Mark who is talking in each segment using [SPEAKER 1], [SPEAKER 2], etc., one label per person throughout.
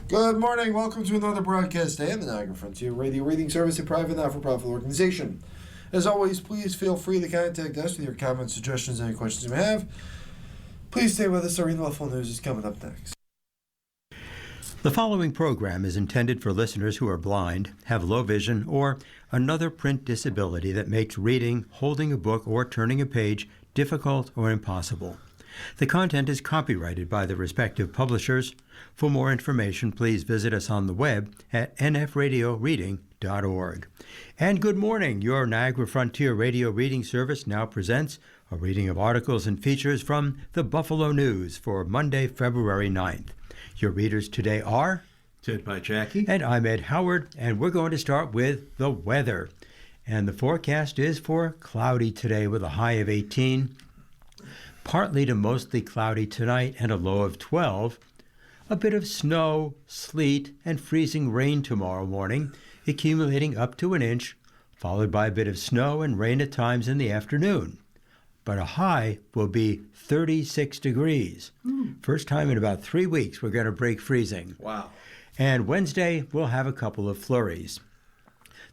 [SPEAKER 1] Good morning. Welcome to another broadcast day on the Niagara Frontier Radio Reading Service, a private not-for-profit organization. As always, please feel free to contact us with your comments, suggestions, and any questions you may have. Please stay with us. Our Buffalo News is coming up next.
[SPEAKER 2] The following program is intended for listeners who are blind, have low vision, or another print disability that makes reading, holding a book, or turning a page difficult or impossible. The content is copyrighted by the respective publishers. For more information, please visit us on the web at nfradioreading.org. And good morning. Your Niagara Frontier Radio Reading Service now presents a reading of articles and features from the Buffalo News for Monday, February 9th. Your readers today are
[SPEAKER 3] Ted Jackie.
[SPEAKER 2] And I'm Ed Howard, and we're going to start with the weather. And the forecast is for cloudy today with a high of 18. Partly to mostly cloudy tonight and a low of 12. A bit of snow, sleet, and freezing rain tomorrow morning, accumulating up to an inch, followed by a bit of snow and rain at times in the afternoon. But a high will be 36 degrees. First time in about 3 weeks we're going to break freezing.
[SPEAKER 3] Wow.
[SPEAKER 2] And Wednesday we'll have a couple of flurries.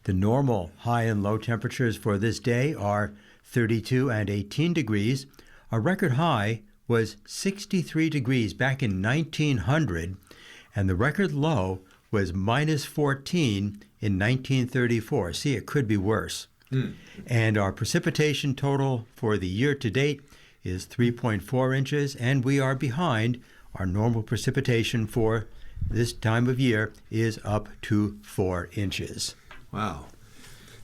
[SPEAKER 2] The normal high and low temperatures for this day are 32 and 18 degrees. A record high was 63 degrees back in 1900, and the record low was minus 14 in 1934. See, it could be worse. And our precipitation total for the year to date is 3.4 inches, and we are behind. Our normal precipitation for this time of year is up to 4 inches.
[SPEAKER 3] Wow.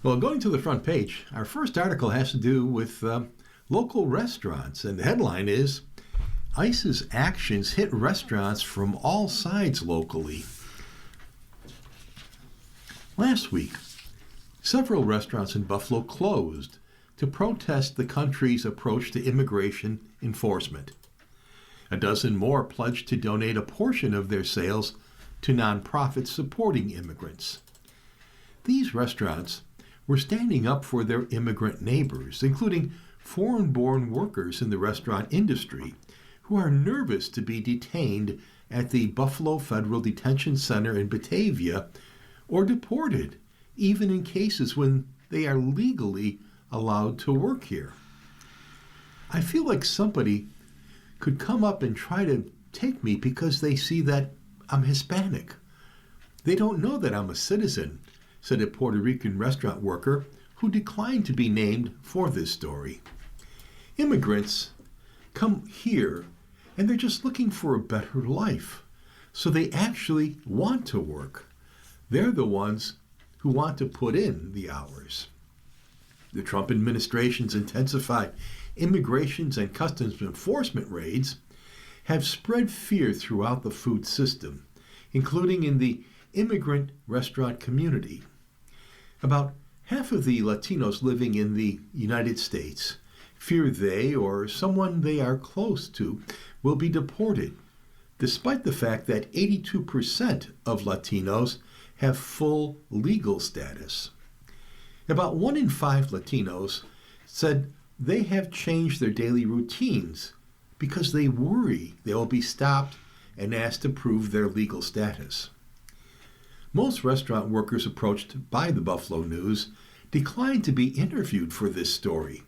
[SPEAKER 3] Well, going to the front page, our first article has to do with local restaurants, and the headline is, ICE's actions hit restaurants from all sides locally. Last week, several restaurants in Buffalo closed to protest the country's approach to immigration enforcement. A dozen more pledged to donate a portion of their sales to nonprofits supporting immigrants. These restaurants were standing up for their immigrant neighbors, including foreign-born workers in the restaurant industry who are nervous to be detained at the Buffalo Federal Detention Center in Batavia or deported, even in cases when they are legally allowed to work here. I feel like somebody could come up and try to take me because they see that I'm Hispanic. They don't know that I'm a citizen, said a Puerto Rican restaurant worker who declined to be named for this story. Immigrants come here and they're just looking for a better life, so they actually want to work. They're the ones who want to put in the hours. The Trump administration's intensified immigrations and customs enforcement raids have spread fear throughout the food system, including in the immigrant restaurant community. About half of the Latinos living in the United States fear they or someone they are close to will be deported, despite the fact that 82% of Latinos have full legal status. About 1 in 5 Latinos said they have changed their daily routines because they worry they will be stopped and asked to prove their legal status. Most restaurant workers approached by the Buffalo News declined to be interviewed for this story,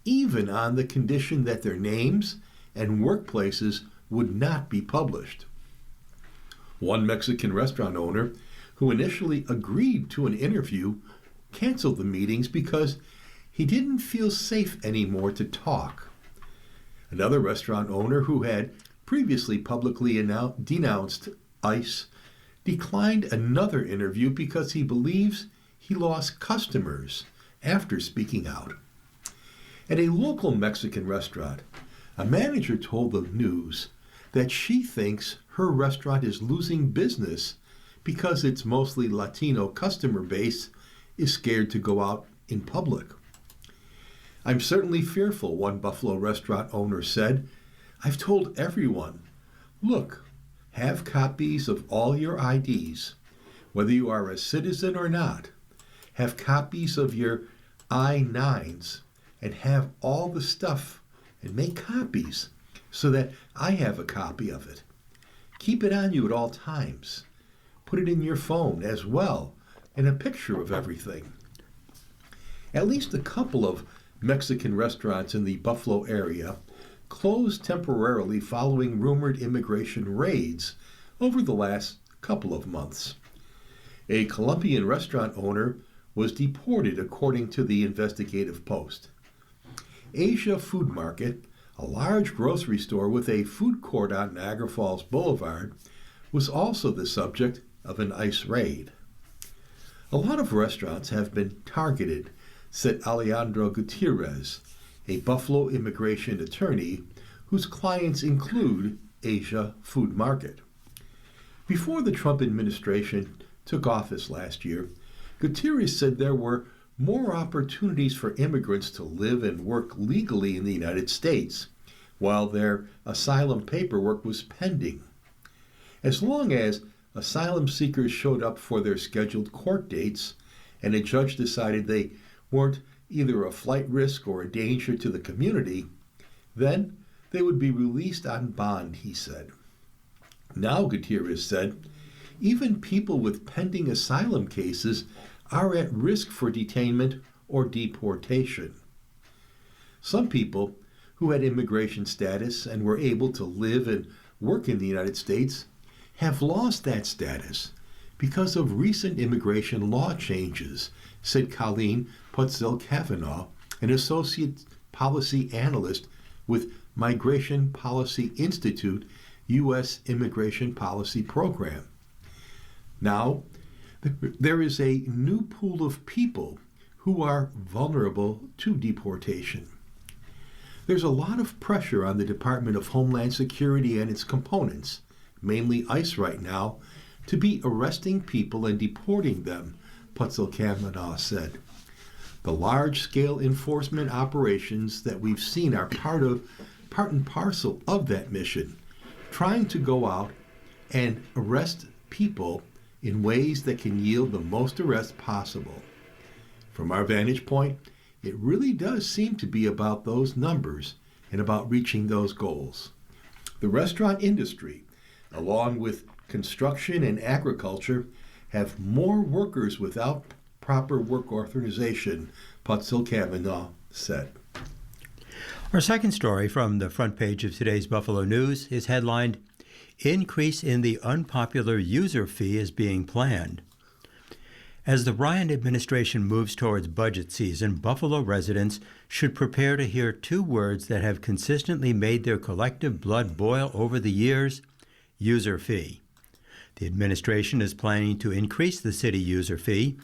[SPEAKER 3] even on the condition that their names and workplaces would not be published. One Mexican restaurant owner who initially agreed to an interview canceled the meetings because he didn't feel safe anymore to talk. Another restaurant owner who had previously publicly denounced ICE declined another interview because he believes he lost customers after speaking out. At a local Mexican restaurant, a manager told the News that she thinks her restaurant is losing business because its mostly Latino customer base is scared to go out in public. I'm certainly fearful, one Buffalo restaurant owner said. I've told everyone, look, have copies of all your IDs, whether you are a citizen or not. Have copies of your I-9s and have all the stuff and make copies so that I have a copy of it. Keep it on you at all times. put it in your phone as well, and a picture of everything. At least a couple of Mexican restaurants in the Buffalo area closed temporarily following rumored immigration raids over the last couple of months. A Colombian restaurant owner was deported, according to the Investigative Post. Asia Food Market, a large grocery store with a food court on Niagara Falls Boulevard, was also the subject of an ICE raid. A lot of restaurants have been targeted, said Alejandro Gutierrez, a Buffalo immigration attorney whose clients include Asia Food Market. Before the Trump administration took office last year, Gutierrez said there were more opportunities for immigrants to live and work legally in the United States while their asylum paperwork was pending. As long as asylum seekers showed up for their scheduled court dates and a judge decided they weren't either a flight risk or a danger to the community, then they would be released on bond, he said. Now, Gutierrez said, even people with pending asylum cases are at risk for detainment or deportation. Some people who had immigration status and were able to live and work in the United States have lost that status because of recent immigration law changes, said Colleen Putzel-Kavanaugh, an associate policy analyst with Migration Policy Institute, U.S. Immigration Policy Program. Now, there is a new pool of people who are vulnerable to deportation. There's a lot of pressure on the Department of Homeland Security and its components, mainly ICE right now, to be arresting people and deporting them, Putzel-Kavanaugh said. The large-scale enforcement operations that we've seen are part and parcel of that mission, trying to go out and arrest people in ways that can yield the most arrests possible. From our vantage point, it really does seem to be about those numbers and about reaching those goals. The restaurant industry, along with construction and agriculture, have more workers without proper work authorization, Putzel-Kavanaugh said.
[SPEAKER 2] Our second story from the front page of today's Buffalo News is headlined, Increase in the Unpopular User Fee is Being Planned. As the Ryan administration moves towards budget season, Buffalo residents should prepare to hear two words that have consistently made their collective blood boil over the years: user fee. The administration is planning to increase the city user fee,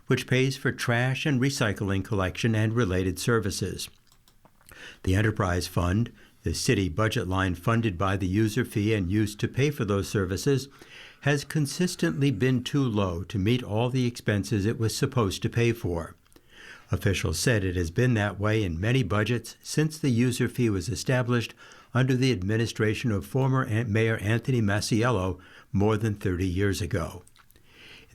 [SPEAKER 2] which pays for trash and recycling collection and related services. The Enterprise Fund, the city budget line funded by the user fee and used to pay for those services, has consistently been too low to meet all the expenses it was supposed to pay for. Officials said it has been that way in many budgets since the user fee was established under the administration of former Mayor Anthony Masiello more than 30 years ago.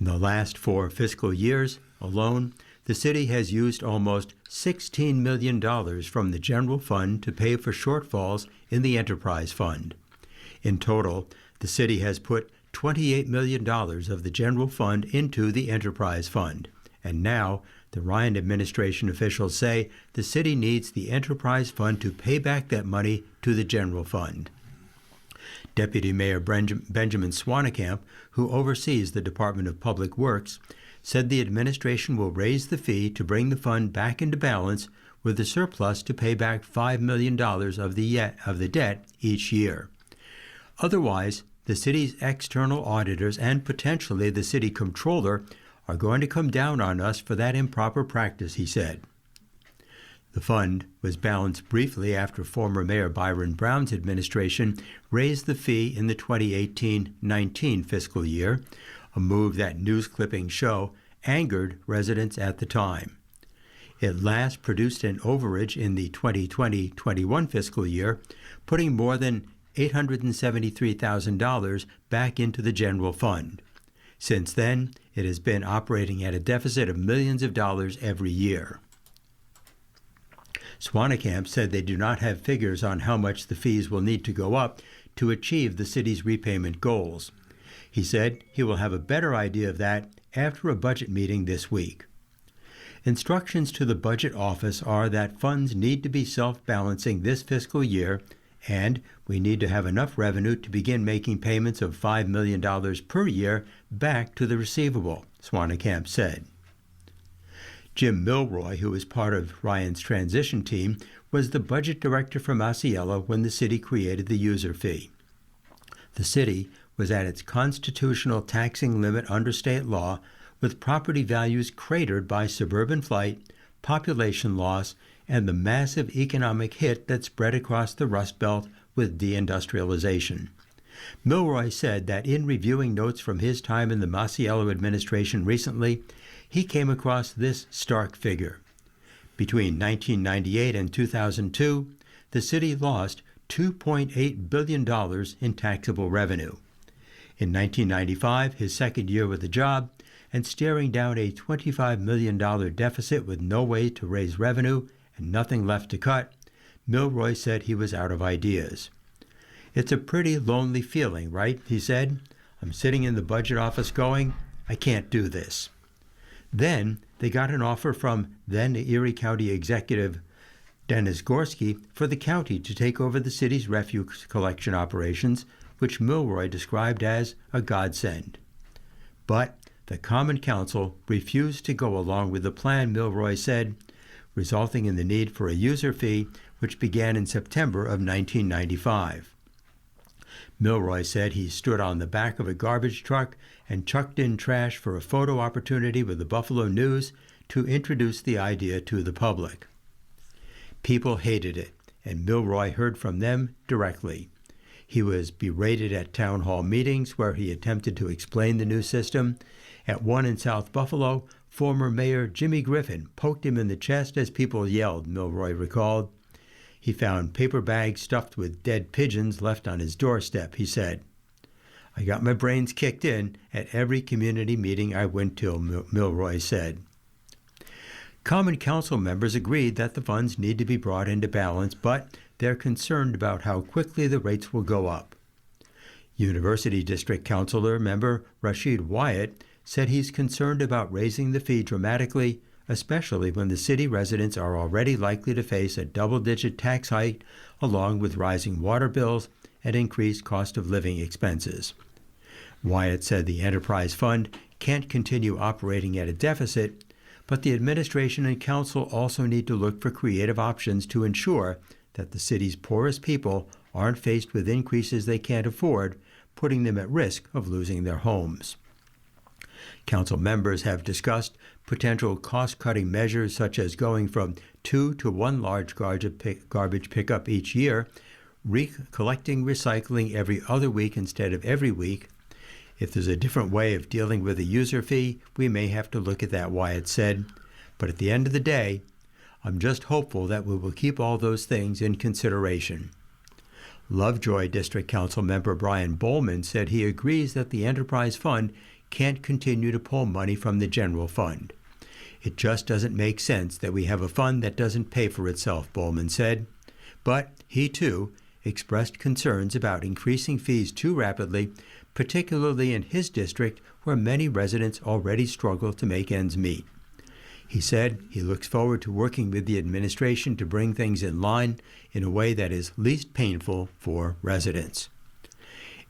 [SPEAKER 2] In the last 4 fiscal years alone, the city has used almost $16 million from the general fund to pay for shortfalls in the Enterprise Fund. In total, the city has put $28 million of the general fund into the Enterprise Fund, and now the Ryan administration officials say the city needs the Enterprise Fund to pay back that money to the general fund. Deputy Mayor Benjamin Swanekamp, who oversees the Department of Public Works, said the administration will raise the fee to bring the fund back into balance with a surplus to pay back $5 million of the debt each year. Otherwise, the city's external auditors and potentially the city comptroller are going to come down on us for that improper practice, he said. The fund was balanced briefly after former Mayor Byron Brown's administration raised the fee in the 2018-19 fiscal year, a move that news clippings show angered residents at the time. It last produced an overage in the 2020-21 fiscal year, putting more than $873,000 back into the general fund. Since then, it has been operating at a deficit of millions of dollars every year. Swanekamp said they do not have figures on how much the fees will need to go up to achieve the city's repayment goals. He said he will have a better idea of that after a budget meeting this week. Instructions to the budget office are that funds need to be self-balancing this fiscal year, and we need to have enough revenue to begin making payments of $5 million per year back to the receivable, Swanekamp said. Jim Milroy, who was part of Ryan's transition team, was the budget director for Masiello when the city created the user fee. The city was at its constitutional taxing limit under state law, with property values cratered by suburban flight, population loss, and the massive economic hit that spread across the Rust Belt with deindustrialization. Milroy said that in reviewing notes from his time in the Masiello administration recently, he came across this stark figure. Between 1998 and 2002, the city lost $2.8 billion in taxable revenue. In 1995, his second year with the job, and staring down a $25 million deficit with no way to raise revenue and nothing left to cut, Milroy said he was out of ideas. "It's a pretty lonely feeling, right?" he said. "I'm sitting in the budget office going, I can't do this." Then they got an offer from then Erie County Executive Dennis Gorski for the county to take over the city's refuse collection operations, which Milroy described as a godsend. But the Common Council refused to go along with the plan, Milroy said, resulting in the need for a user fee, which began in September of 1995. Milroy said he stood on the back of a garbage truck and chucked in trash for a photo opportunity with the Buffalo News to introduce the idea to the public. People hated it, and Milroy heard from them directly. He was berated at town hall meetings where he attempted to explain the new system. At one in South Buffalo, former Mayor Jimmy Griffin poked him in the chest as people yelled, Milroy recalled. He found paper bags stuffed with dead pigeons left on his doorstep, he said. "I got my brains kicked in at every community meeting I went to," Milroy said. Common Council members agreed that the funds need to be brought into balance, but they're concerned about how quickly the rates will go up. University District Councilor member Rashid Wyatt said he's concerned about raising the fee dramatically, especially when the city residents are already likely to face a double-digit tax hike along with rising water bills and increased cost of living expenses. Wyatt said the enterprise fund can't continue operating at a deficit, but the administration and council also need to look for creative options to ensure that the city's poorest people aren't faced with increases they can't afford, putting them at risk of losing their homes. Council members have discussed potential cost-cutting measures such as going from 2 to 1 large garbage pickup each year, collecting recycling every other week instead of every week. If there's a different way of dealing with a user fee, we may have to look at that, Wyatt said. But at the end of the day, I'm just hopeful that we will keep all those things in consideration. Lovejoy District Council member Brian Bowman said he agrees that the Enterprise Fund can't continue to pull money from the general fund. It just doesn't make sense that we have a fund that doesn't pay for itself, Bowman said. But he, too, expressed concerns about increasing fees too rapidly, particularly in his district where many residents already struggle to make ends meet. He said he looks forward to working with the administration to bring things in line in a way that is least painful for residents.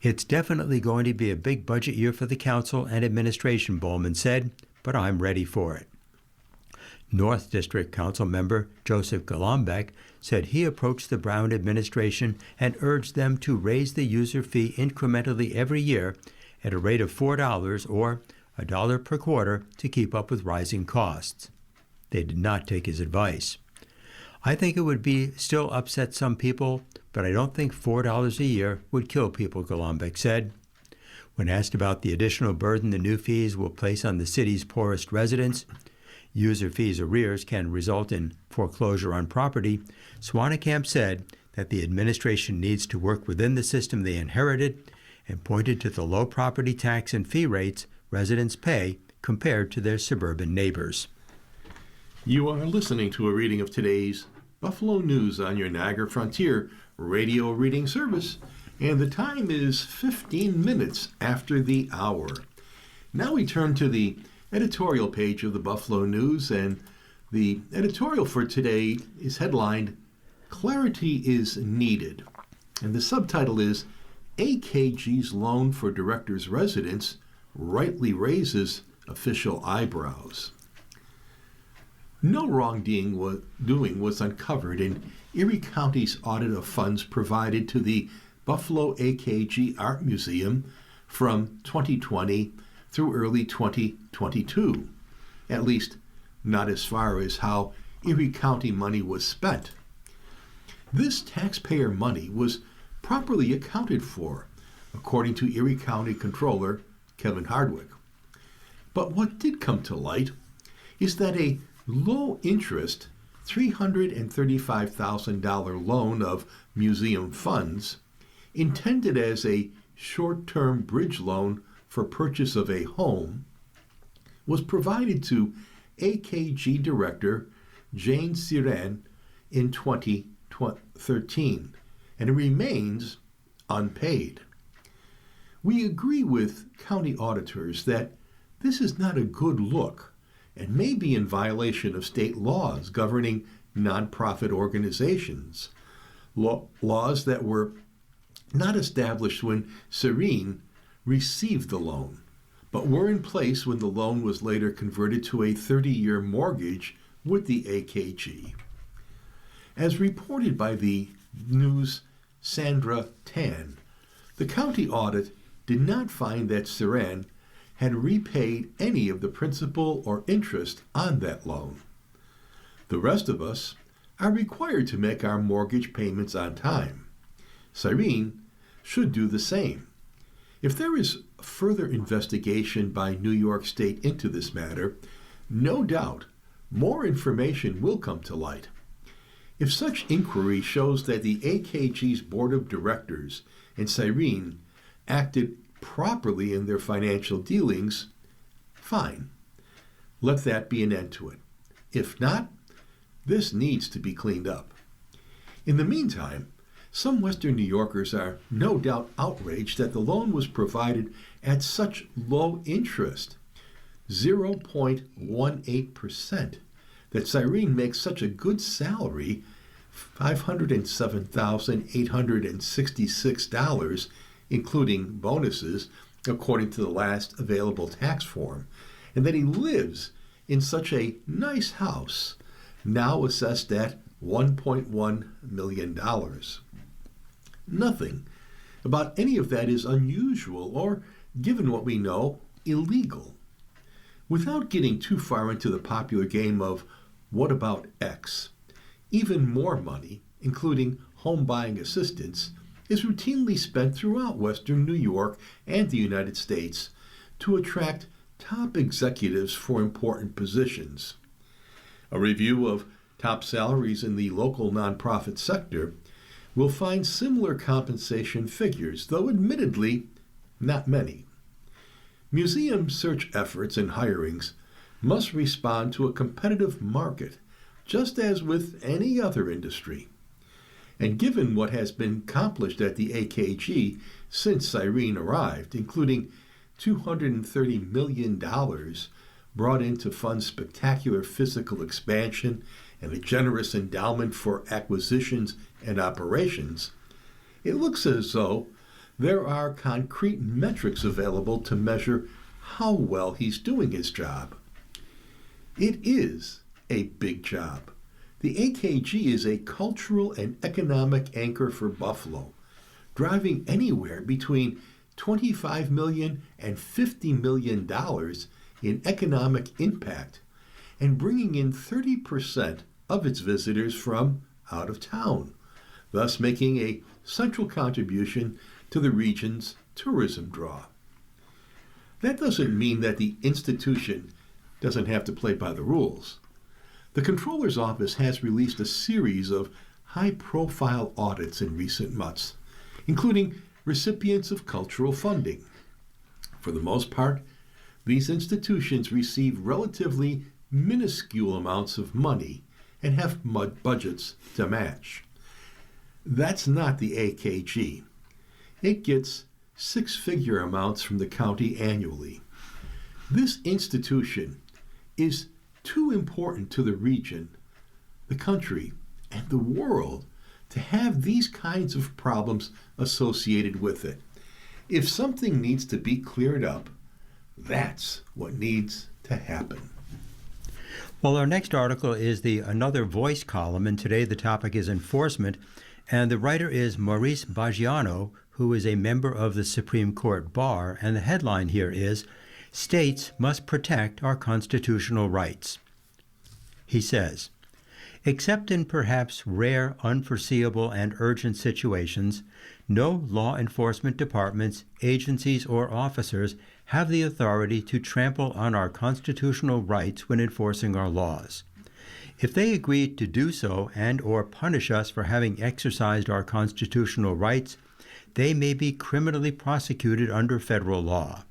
[SPEAKER 2] It's definitely going to be a big budget year for the council and administration, Bowman said, but I'm ready for it. North District Council member Joseph Golombek said he approached the Brown administration and urged them to raise the user fee incrementally every year at a rate of $4 or $1 per quarter to keep up with rising costs. They did not take his advice. I think it would still upset some people, but I don't think $4 a year would kill people, Golombek said. When asked about the additional burden the new fees will place on the city's poorest residents, user fees arrears can result in foreclosure on property, Swanekamp said that the administration needs to work within the system they inherited and pointed to the low property tax and fee rates residents pay compared to their suburban neighbors.
[SPEAKER 3] You are listening to a reading of today's Buffalo News on your Niagara Frontier radio reading service, And the time is 15 minutes after the hour. Now we turn to the editorial page of the Buffalo News, and the editorial for today is headlined, "Clarity is Needed." And the subtitle is, "AKG's Loan for Director's Residence Rightly Raises Official Eyebrows." No wrongdoing was uncovered in Erie County's audit of funds provided to the Buffalo AKG Art Museum from 2020 through early 2022, at least not as far as how Erie County money was spent. This taxpayer money was properly accounted for, according to Erie County Controller Kevin Hardwick. But what did come to light is that a low-interest $335,000 loan of museum funds, intended as a short-term bridge loan for purchase of a home, was provided to AKG Director Jane Siren in 2013, and it remains unpaid. We agree with county auditors that this is not a good look and may be in violation of state laws governing nonprofit organizations, laws that were not established when Serene received the loan, but were in place when the loan was later converted to a 30-year mortgage with the AKG. As reported by the News' Sandra Tan, the county audit did not find that Siran had repaid any of the principal or interest on that loan. The rest of us are required to make our mortgage payments on time. Cyrene should do the same. If there is further investigation by New York State into this matter, no doubt more information will come to light. If such inquiry shows that the AKG's board of directors and Cyrene acted properly in their financial dealings, fine. Let that be an end to it. If not, this needs to be cleaned up. In the meantime, some Western New Yorkers are no doubt outraged that the loan was provided at such low interest, 0.18%, that Cyrene makes such a good salary, $507,866, including bonuses, according to the last available tax form, and that he lives in such a nice house, now assessed at $1.1 million. Nothing about any of that is unusual or, given what we know, illegal. Without getting too far into the popular game of what about X, even more money, including home buying assistance, is routinely spent throughout Western New York and the United States to attract top executives for important positions. A review of top salaries in the local nonprofit sector will find similar compensation figures, though admittedly not many. Museum search efforts and hirings must respond to a competitive market, just as with any other industry. And given what has been accomplished at the AKG since Cyrene arrived, including $230 million brought in to fund spectacular physical expansion and a generous endowment for acquisitions and operations, it looks as though there are concrete metrics available to measure how well he's doing his job. It is a big job. The AKG is a cultural and economic anchor for Buffalo, driving anywhere between $25 million and $50 million in economic impact, and bringing in 30% of its visitors from out of town, thus making a central contribution to the region's tourism draw. That doesn't mean that the institution doesn't have to play by the rules. The Comptroller's Office has released a series of high-profile audits in recent months, including recipients of cultural funding. For the most part, these institutions receive relatively minuscule amounts of money and have budgets to match. That's not the AKG. it gets six-figure amounts from the county annually. This institution is too important to the region, the country, and the world to have these kinds of problems associated with it. If something needs to be cleared up, that's what needs to happen.
[SPEAKER 2] Well, our next article is the Another Voice column, and today the topic is enforcement, and the writer is Maurice Baggiano, who is a member of the Supreme Court Bar, and the headline here is, "States Must Protect Our Constitutional Rights." He says, "Except in perhaps rare, unforeseeable, and urgent situations, no law enforcement departments, agencies, or officers have the authority to trample on our constitutional rights when enforcing our laws. If they agree to do so and or punish us for having exercised our constitutional rights, they may be criminally prosecuted under federal law.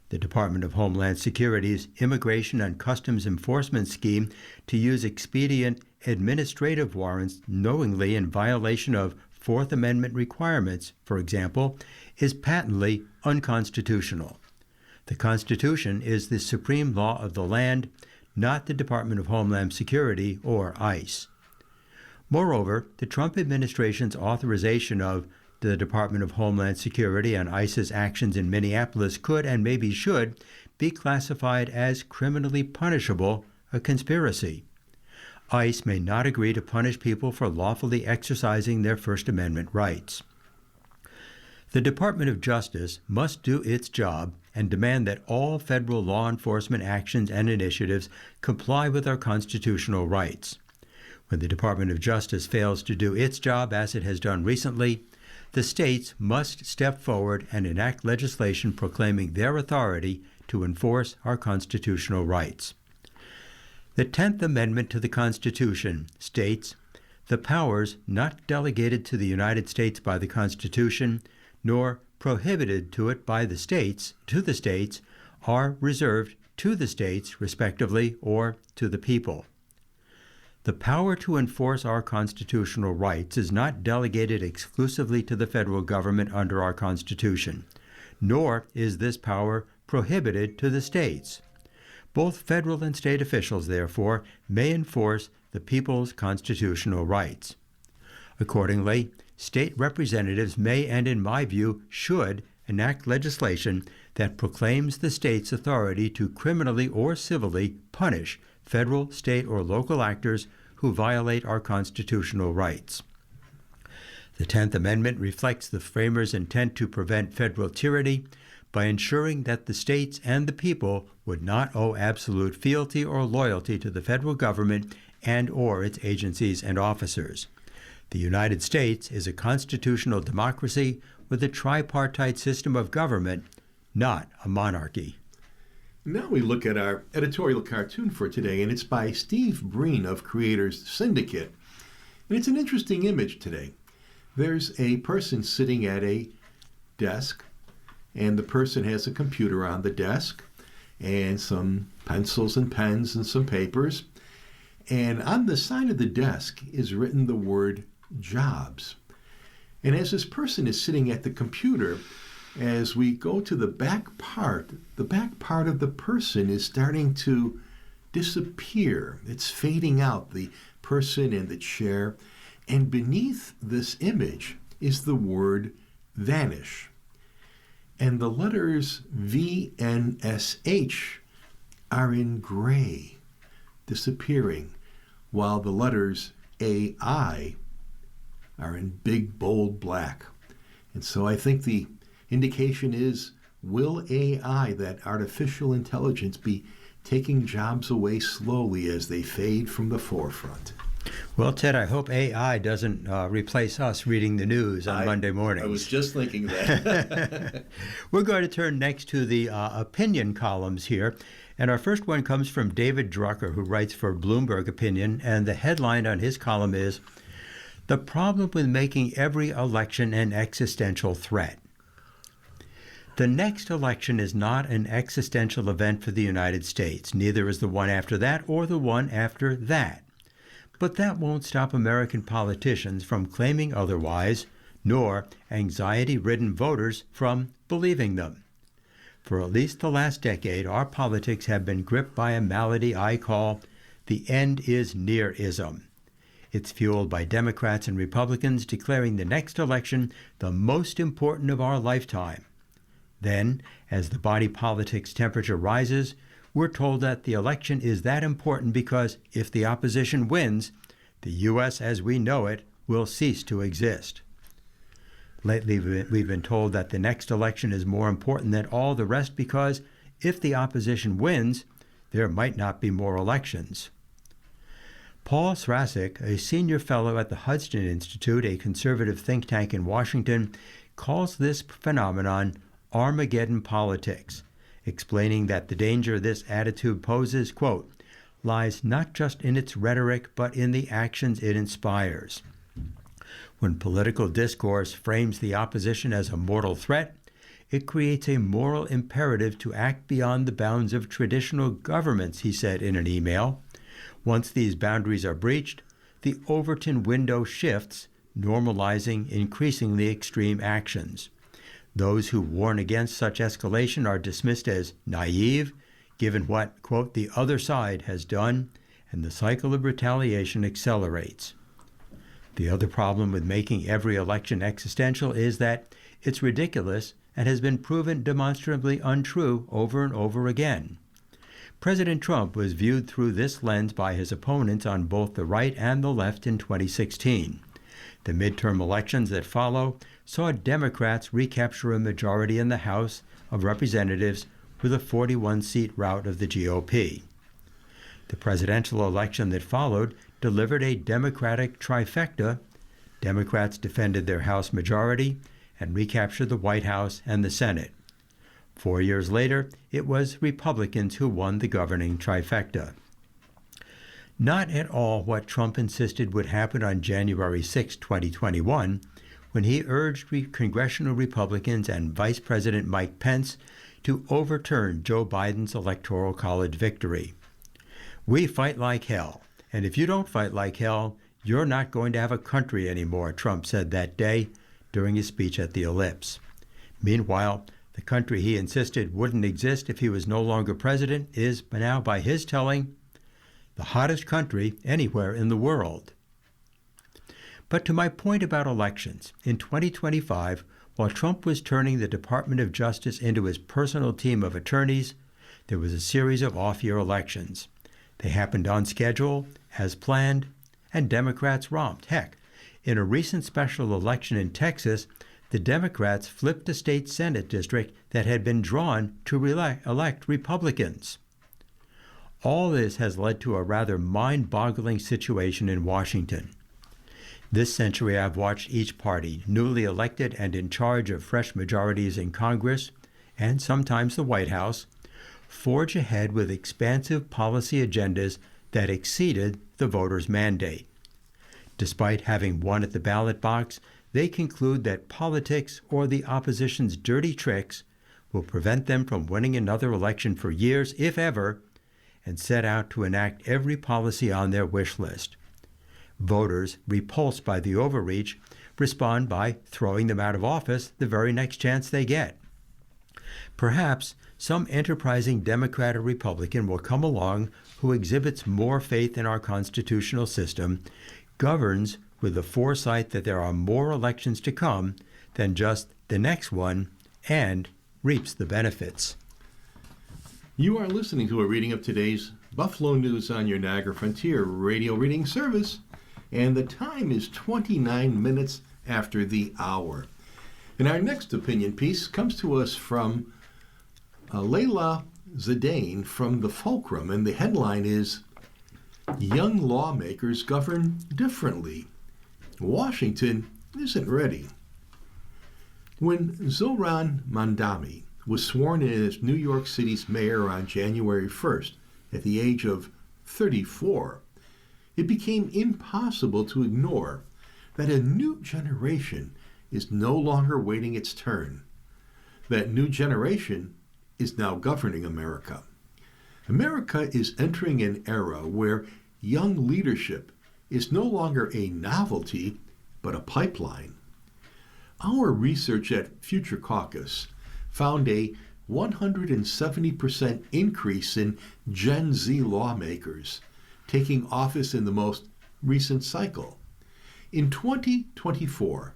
[SPEAKER 2] The Department of Homeland Security's Immigration and Customs Enforcement scheme to use expedient administrative warrants knowingly in violation of Fourth Amendment requirements, for example, is patently unconstitutional. The Constitution is the supreme law of the land, not the Department of Homeland Security or ICE. Moreover, the Trump administration's authorization of the Department of Homeland Security and ICE's actions in Minneapolis could and maybe should be classified as criminally punishable, a conspiracy. ICE may not agree to punish people for lawfully exercising their First Amendment rights. The Department of Justice must do its job and demand that all federal law enforcement actions and initiatives comply with our constitutional rights. When the Department of Justice fails to do its job, as it has done recently, the states must step forward and enact legislation proclaiming their authority to enforce our constitutional rights. The 10th Amendment to the Constitution states, "The powers not delegated to the United States by the Constitution, nor prohibited to it by the states, are reserved to the states, respectively, or to the people." The power to enforce our constitutional rights is not delegated exclusively to the federal government under our Constitution, nor is this power prohibited to the states. Both federal and state officials, therefore, may enforce the people's constitutional rights. Accordingly, state representatives may, and in my view, should, enact legislation that proclaims the state's authority to criminally or civilly punish federal, state, or local actors who violate our constitutional rights. The 10th Amendment reflects the framers' intent to prevent federal tyranny by ensuring that the states and the people would not owe absolute fealty or loyalty to the federal government and or its agencies and officers. The United States is a constitutional democracy with a tripartite system of government, not a monarchy.
[SPEAKER 3] Now we look at our editorial cartoon for today, and it's by Steve Breen of Creators Syndicate. And it's an interesting image today. There's a person sitting at a desk, and the person has a computer on the desk and some pencils and pens and some papers. And on the side of the desk is written the word jobs. And as this person is sitting at the computer, as we go to the back part of the person is starting to disappear. It's fading out, the person in the chair. And beneath this image is the word vanish. And the letters VNSH are in gray, disappearing, while the letters AI are in big, bold black. And so I think the indication is, will AI, that artificial intelligence, be taking jobs away slowly as they fade from the forefront?
[SPEAKER 2] Well, Ted, I hope AI doesn't replace us reading the news on Monday mornings.
[SPEAKER 3] I was just thinking that.
[SPEAKER 2] We're going to turn next to the opinion columns here. And our first one comes from David Drucker, who writes for Bloomberg Opinion. And the headline on his column is, "The Problem with Making Every Election an Existential Threat." The next election is not an existential event for the United States. Neither is the one after that or the one after that. But that won't stop American politicians from claiming otherwise, nor anxiety-ridden voters from believing them. For at least the last decade, our politics have been gripped by a malady I call the end is near-ism. It's fueled by Democrats and Republicans declaring the next election the most important of our lifetime. Then, as the body politic's temperature rises, we're told that the election is that important because if the opposition wins, the U.S. as we know it will cease to exist. Lately, we've been told that the next election is more important than all the rest because if the opposition wins, there might not be more elections. Paul Srasek, a senior fellow at the Hudson Institute, a conservative think tank in Washington, calls this phenomenon Armageddon politics, explaining that the danger this attitude poses, quote, lies not just in its rhetoric, but in the actions it inspires. When political discourse frames the opposition as a mortal threat, it creates a moral imperative to act beyond the bounds of traditional governments, he said in an email. Once these boundaries are breached, the Overton window shifts, normalizing increasingly extreme actions. Those who warn against such escalation are dismissed as naive, given what, quote, the other side has done, and the cycle of retaliation accelerates. The other problem with making every election existential is that it's ridiculous and has been proven demonstrably untrue over and over again. President Trump was viewed through this lens by his opponents on both the right and the left in 2016. The midterm elections that follow saw Democrats recapture a majority in the House of Representatives with a 41-seat rout of the GOP. The presidential election that followed delivered a Democratic trifecta. Democrats defended their House majority and recaptured the White House and the Senate. 4 years later, it was Republicans who won the governing trifecta. Not at all what Trump insisted would happen on January 6, 2021, when he urged congressional Republicans and Vice President Mike Pence to overturn Joe Biden's Electoral College victory. We fight like hell, and if you don't fight like hell, you're not going to have a country anymore, Trump said that day during his speech at the Ellipse. Meanwhile, the country he insisted wouldn't exist if he was no longer president is now, by his telling, the hottest country anywhere in the world. But to my point about elections, in 2025, while Trump was turning the Department of Justice into his personal team of attorneys, there was a series of off-year elections. They happened on schedule, as planned, and Democrats romped. Heck, in a recent special election in Texas, the Democrats flipped a state Senate district that had been drawn to elect Republicans. All this has led to a rather mind-boggling situation in Washington. This century, I've watched each party, newly elected and in charge of fresh majorities in Congress, and sometimes the White House, forge ahead with expansive policy agendas that exceeded the voters' mandate. Despite having won at the ballot box, they conclude that politics or the opposition's dirty tricks will prevent them from winning another election for years, if ever, and set out to enact every policy on their wish list. Voters, repulsed by the overreach, respond by throwing them out of office the very next chance they get. Perhaps some enterprising Democrat or Republican will come along who exhibits more faith in our constitutional system, governs with the foresight that there are more elections to come than just the next one, and reaps the benefits.
[SPEAKER 3] You are listening to a reading of today's Buffalo News on your Niagara Frontier radio reading service, and the time is 29 minutes after the hour. And our next opinion piece comes to us from Layla Zidane from the Fulcrum, and the headline is, Young Lawmakers Govern Differently. Washington isn't ready. When Zohran Mamdani was sworn in as New York City's mayor on January 1st at the age of 34, it became impossible to ignore that a new generation is no longer waiting its turn. That new generation is now governing America. America is entering an era where young leadership is no longer a novelty, but a pipeline. Our research at Future Caucus found a 170% increase in Gen Z lawmakers taking office in the most recent cycle. In 2024,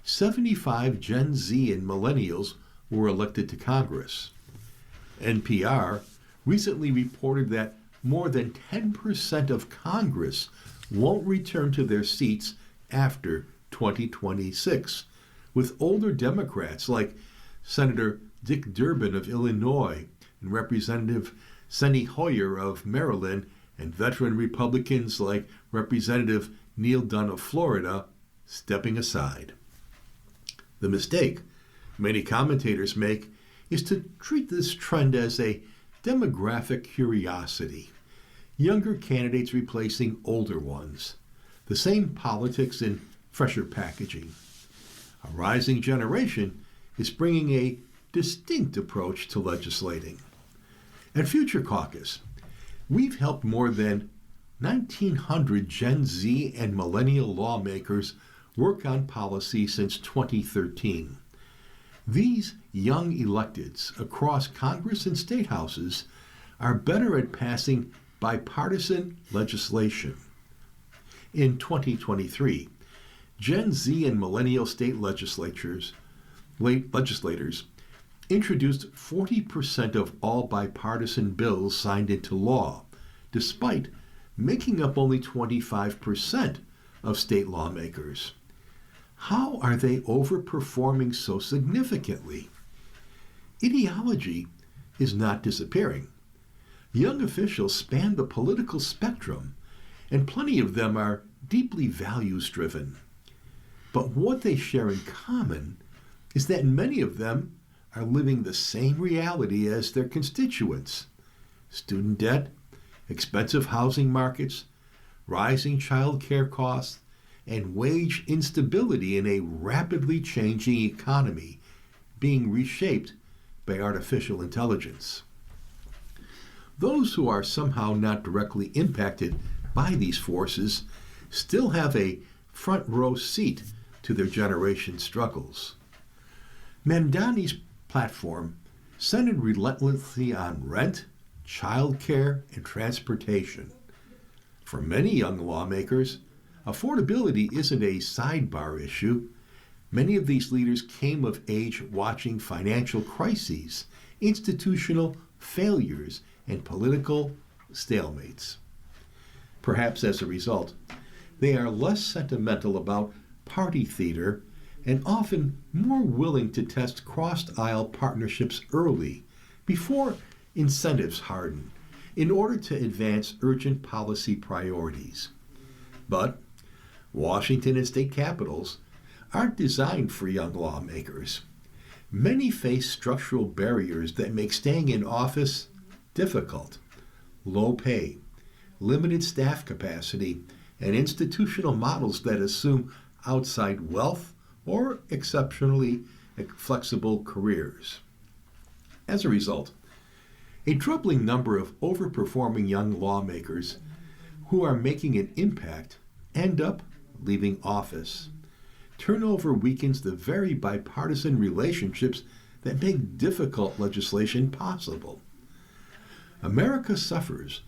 [SPEAKER 3] 75 Gen Z and millennials were elected to Congress. NPR recently reported that more than 10% of Congress won't return to their seats after 2026, with older Democrats like Senator Dick Durbin of Illinois and Representative Steny Hoyer of Maryland and veteran Republicans like Representative Neil Dunn of Florida stepping aside. The mistake many commentators make is to treat this trend as a demographic curiosity, younger candidates replacing older ones, the same politics in fresher packaging. A rising generation is bringing a distinct approach to legislating. At Future Caucus, we've helped more than 1,900 Gen Z and millennial lawmakers work on policy since 2013. These young electeds across Congress and state houses are better at passing bipartisan legislation. In 2023, Gen Z and millennial state legislators introduced 40% of all bipartisan bills signed into law, despite making up only 25% of state lawmakers. How are they overperforming so significantly? Ideology is not disappearing. Young officials span the political spectrum, and plenty of them are deeply values-driven. But what they share in common is that many of them are living the same reality as their constituents: student debt, expensive housing markets, rising child care costs, and wage instability in a rapidly changing economy being reshaped by artificial intelligence. Those who are somehow not directly impacted by these forces still have a front row seat to their generation's struggles. Mamdani's platform centered relentlessly on rent, child care, and transportation. For many young lawmakers, affordability isn't a sidebar issue. Many of these leaders came of age watching financial crises, institutional failures, and political stalemates. Perhaps as a result, they are less sentimental about party theater and often more willing to test cross-aisle partnerships early, before incentives harden, in order to advance urgent policy priorities. But Washington and state capitals aren't designed for young lawmakers. Many face structural barriers that make staying in office difficult: low pay, limited staff capacity, and institutional models that assume outside wealth or exceptionally flexible careers. As a result, a troubling number of overperforming young lawmakers who are making an impact end up leaving office. Turnover weakens the very bipartisan relationships that make difficult legislation possible. America suffers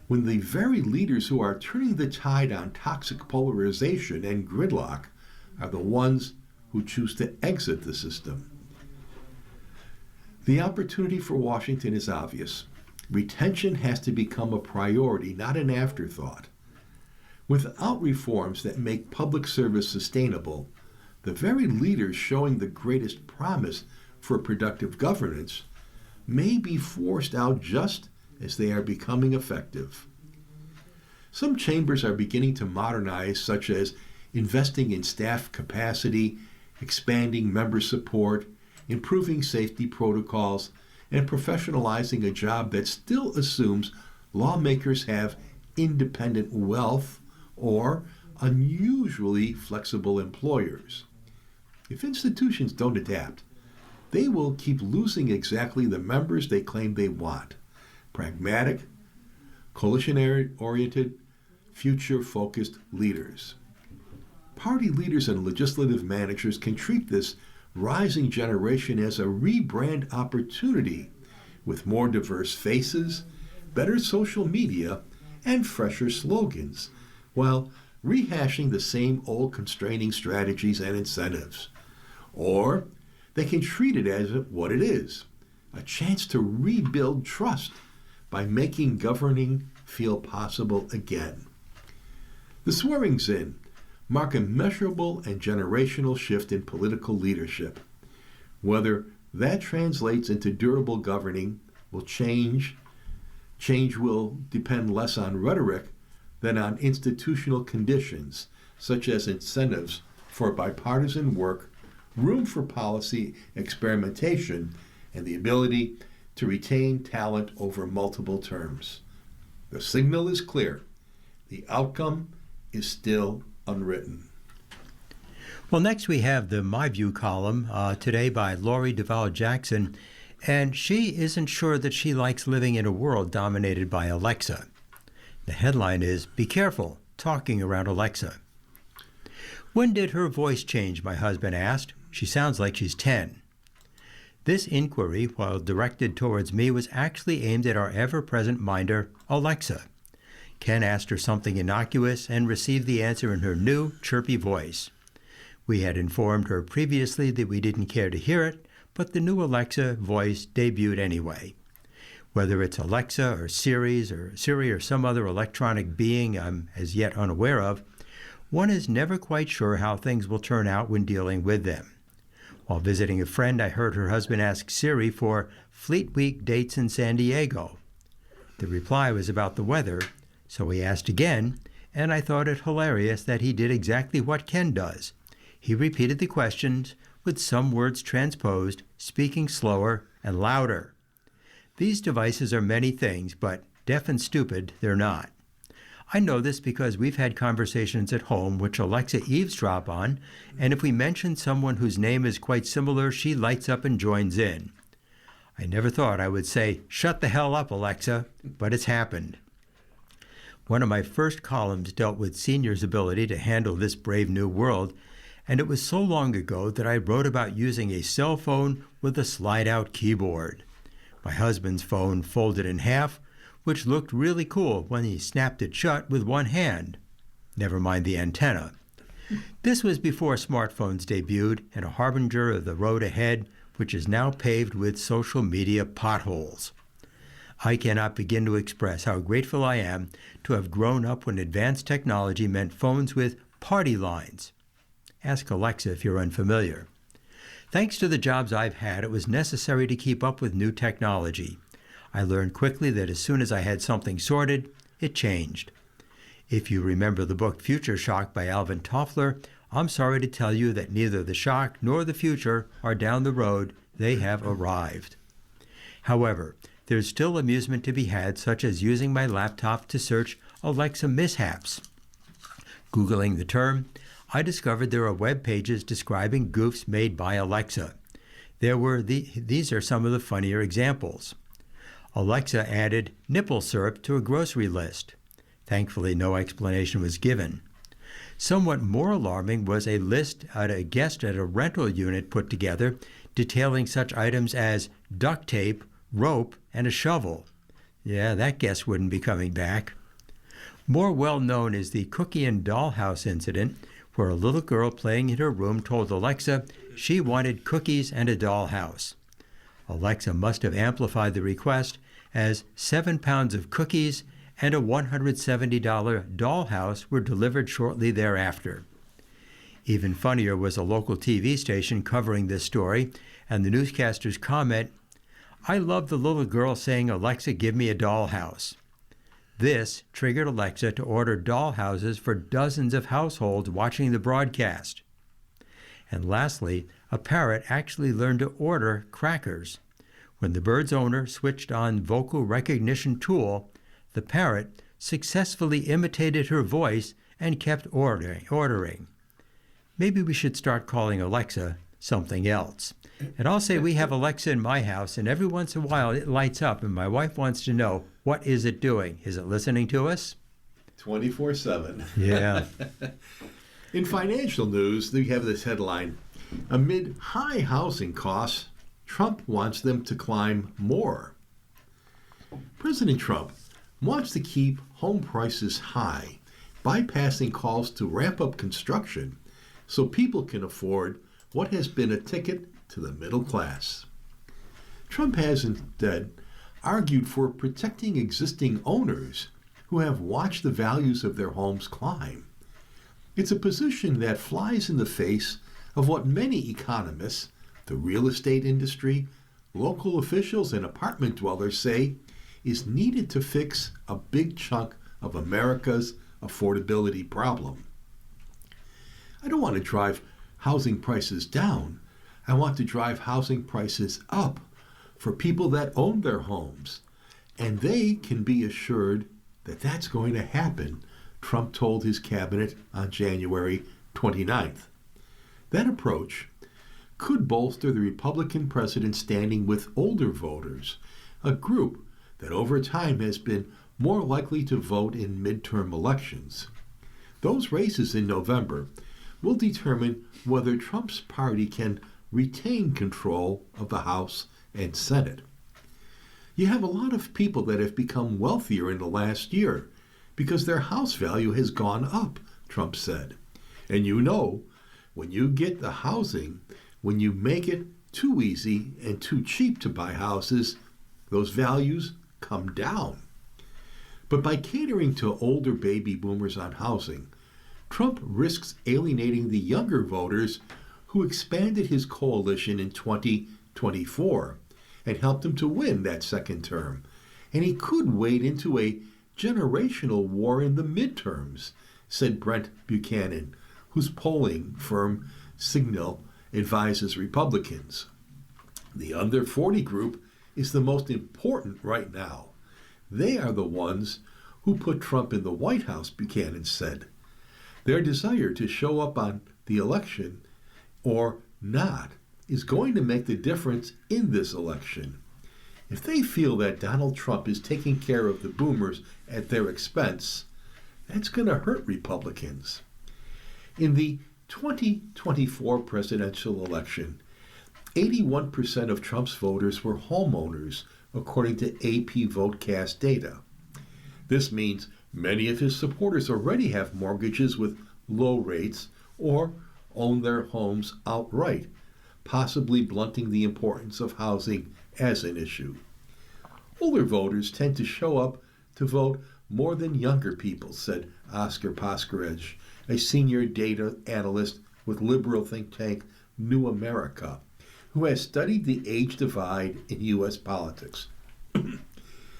[SPEAKER 3] when the very leaders who are turning the tide on toxic polarization and gridlock are the ones who choose to exit the system. The opportunity for Washington is obvious. Retention has to become a priority, not an afterthought. Without reforms that make public service sustainable, the very leaders showing the greatest promise for productive governance may be forced out just as they are becoming effective. Some chambers are beginning to modernize, such as investing in staff capacity, expanding member support, improving safety protocols, and professionalizing a job that still assumes lawmakers have independent wealth or unusually flexible employers. If institutions don't adapt, they will keep losing exactly the members they claim they want: pragmatic, coalition-oriented, future-focused leaders. party leaders and legislative managers can treat this rising generation as a rebrand opportunity with more diverse faces, better social media, and fresher slogans, while rehashing the same old constraining strategies and incentives. Or they can treat it as what it is, a chance to rebuild trust by making governing feel possible again. The swearings-in mark a measurable and generational shift in political leadership. Whether that translates into durable governing will change will depend less on rhetoric than on institutional conditions, such as incentives for bipartisan work, room for policy experimentation, and the ability to retain talent over multiple terms. The signal is clear. The outcome is still unwritten.
[SPEAKER 2] Well, next we have the My View column today by Lori Duval Jackson, and she isn't sure that she likes living in a world dominated by Alexa. The headline is, "Be careful, talking around Alexa." When did her voice change, my husband asked. She sounds like she's 10. This inquiry, while directed towards me, was actually aimed at our ever-present minder, Alexa. Ken asked her something innocuous and received the answer in her new, chirpy voice. We had informed her previously that we didn't care to hear it, but the new Alexa voice debuted anyway. Whether it's Alexa or Siri or some other electronic being I'm as yet unaware of, one is never quite sure how things will turn out when dealing with them. While visiting a friend, I heard her husband ask Siri for Fleet Week dates in San Diego. The reply was about the weather, so he asked again, and I thought it hilarious that he did exactly what Ken does. He repeated the questions with some words transposed, speaking slower and louder. These devices are many things, but deaf and stupid they're not. I know this because we've had conversations at home which Alexa eavesdrop on, and if we mention someone whose name is quite similar, she lights up and joins in. I never thought I would say, "Shut the hell up, Alexa," but it's happened. One of my first columns dealt with seniors' ability to handle this brave new world, and it was so long ago that I wrote about using a cell phone with a slide-out keyboard. My husband's phone folded in half, which looked really cool when he snapped it shut with one hand. Never mind the antenna. This was before smartphones debuted and a harbinger of the road ahead, which is now paved with social media potholes. I cannot begin to express how grateful I am to have grown up when advanced technology meant phones with party lines. Ask Alexa if you're unfamiliar. Thanks to the jobs I've had, it was necessary to keep up with new technology. I learned quickly that as soon as I had something sorted, it changed. If you remember the book Future Shock by Alvin Toffler, I'm sorry to tell you that neither the shock nor the future are down the road. They have arrived. However, there's still amusement to be had, such as using my laptop to search Alexa mishaps. Googling the term, I discovered there are web pages describing goofs made by Alexa. These are some of the funnier examples. Alexa added nipple syrup to a grocery list. Thankfully, no explanation was given. Somewhat more alarming was a list a guest at a rental unit put together detailing such items as duct tape, rope, and a shovel. Yeah, that guest wouldn't be coming back. More well known is the cookie and dollhouse incident, where a little girl playing in her room told Alexa she wanted cookies and a dollhouse. Alexa must have amplified the request, as 7 pounds of cookies and a $170 dollhouse were delivered shortly thereafter. Even funnier was a local TV station covering this story, and the newscaster's comment, "I love the little girl saying, 'Alexa, give me a dollhouse.'" This triggered Alexa to order dollhouses for dozens of households watching the broadcast. And lastly, a parrot actually learned to order crackers. When the bird's owner switched on vocal recognition tool, the parrot successfully imitated her voice and kept ordering. Maybe we should start calling Alexa something else. And I'll say we have Alexa in my house, and every once in a while it lights up, and my wife wants to know, what is it doing? Is it listening to us?
[SPEAKER 3] 24/7.
[SPEAKER 2] Yeah.
[SPEAKER 3] In financial news, we have this headline: amid high housing costs, Trump wants them to climb more. President Trump wants to keep home prices high, bypassing calls to ramp up construction so people can afford what has been a ticket to the middle class. Trump has instead argued for protecting existing owners who have watched the values of their homes climb. It's a position that flies in the face of what many economists, the real estate industry, local officials, and apartment dwellers say is needed to fix a big chunk of America's affordability problem. I don't want to drive housing prices down. I want to drive housing prices up for people that own their homes. And they can be assured that that's going to happen, Trump told his cabinet on January 29th. That approach could bolster the Republican president's standing with older voters, a group that over time has been more likely to vote in midterm elections. Those races in November will determine whether Trump's party can retain control of the House and Senate. You have a lot of people that have become wealthier in the last year because their house value has gone up, Trump said. And you know, when you get the housing, when you make it too easy and too cheap to buy houses, those values come down. But by catering to older baby boomers on housing, Trump risks alienating the younger voters who expanded his coalition in 2024 and helped him to win that second term. And he could wade into a generational war in the midterms, said Brent Buchanan, whose polling firm Signal advises Republicans. The under 40 group is the most important right now. They are the ones who put Trump in the White House, Buchanan said. Their desire to show up on the election or not is going to make the difference in this election. If they feel that Donald Trump is taking care of the boomers at their expense, that's going to hurt Republicans. In the 2024 presidential election, 81% of Trump's voters were homeowners, according to AP VoteCast data. This means many of his supporters already have mortgages with low rates or own their homes outright, possibly blunting the importance of housing as an issue. Older voters tend to show up to vote more than younger people, said Oscar Pascarich, a senior data analyst with liberal think tank New America, who has studied the age divide in U.S. politics.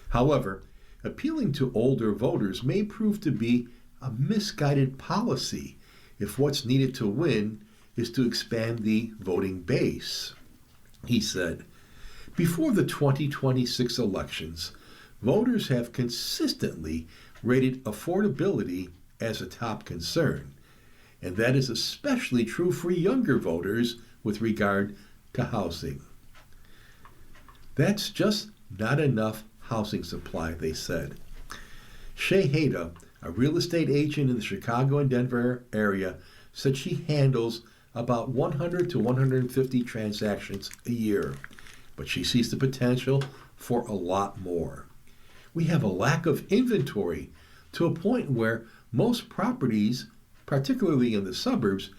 [SPEAKER 3] However, appealing to older voters may prove to be a misguided policy if what's needed to win is to expand the voting base. He said, before the 2026 elections, voters have consistently rated affordability as a top concern, and that is especially true for younger voters with regard to housing. That's just not enough housing supply, they said. Shay Haida, a real estate agent in the Chicago and Denver area, said she handles about 100 to 150 transactions a year, but she sees the potential for a lot more. We have a lack of inventory to a point where most properties, particularly in the suburbs,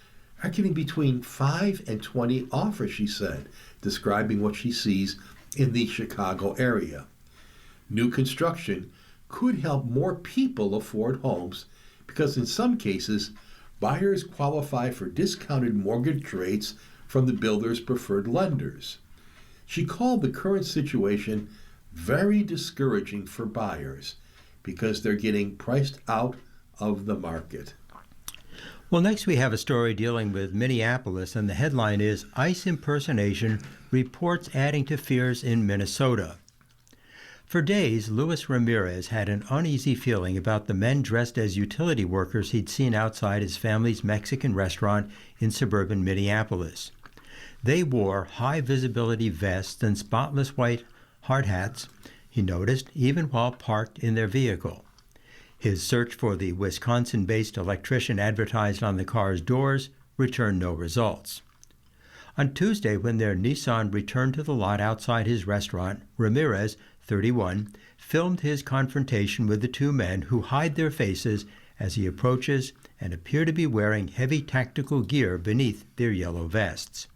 [SPEAKER 3] are getting between 5 and 20 offers, she said, describing what she sees in the Chicago area. New construction could help more people afford homes because in some cases, buyers qualify for discounted mortgage rates from the builder's preferred lenders. She called the current situation very discouraging for buyers because they're getting priced out of the market.
[SPEAKER 2] Well, next we have a story dealing with Minneapolis, and the headline is ICE impersonation reports adding to fears in Minnesota. For days, Luis Ramirez had an uneasy feeling about the men dressed as utility workers he'd seen outside his family's Mexican restaurant in suburban Minneapolis. They wore high-visibility vests and spotless white hard hats, he noticed, even while parked in their vehicle. His search for the Wisconsin-based electrician advertised on the car's doors returned no results. On Tuesday, when their Nissan returned to the lot outside his restaurant, Ramirez, 31, filmed his confrontation with the two men who hide their faces as he approaches and appear to be wearing heavy tactical gear beneath their yellow vests.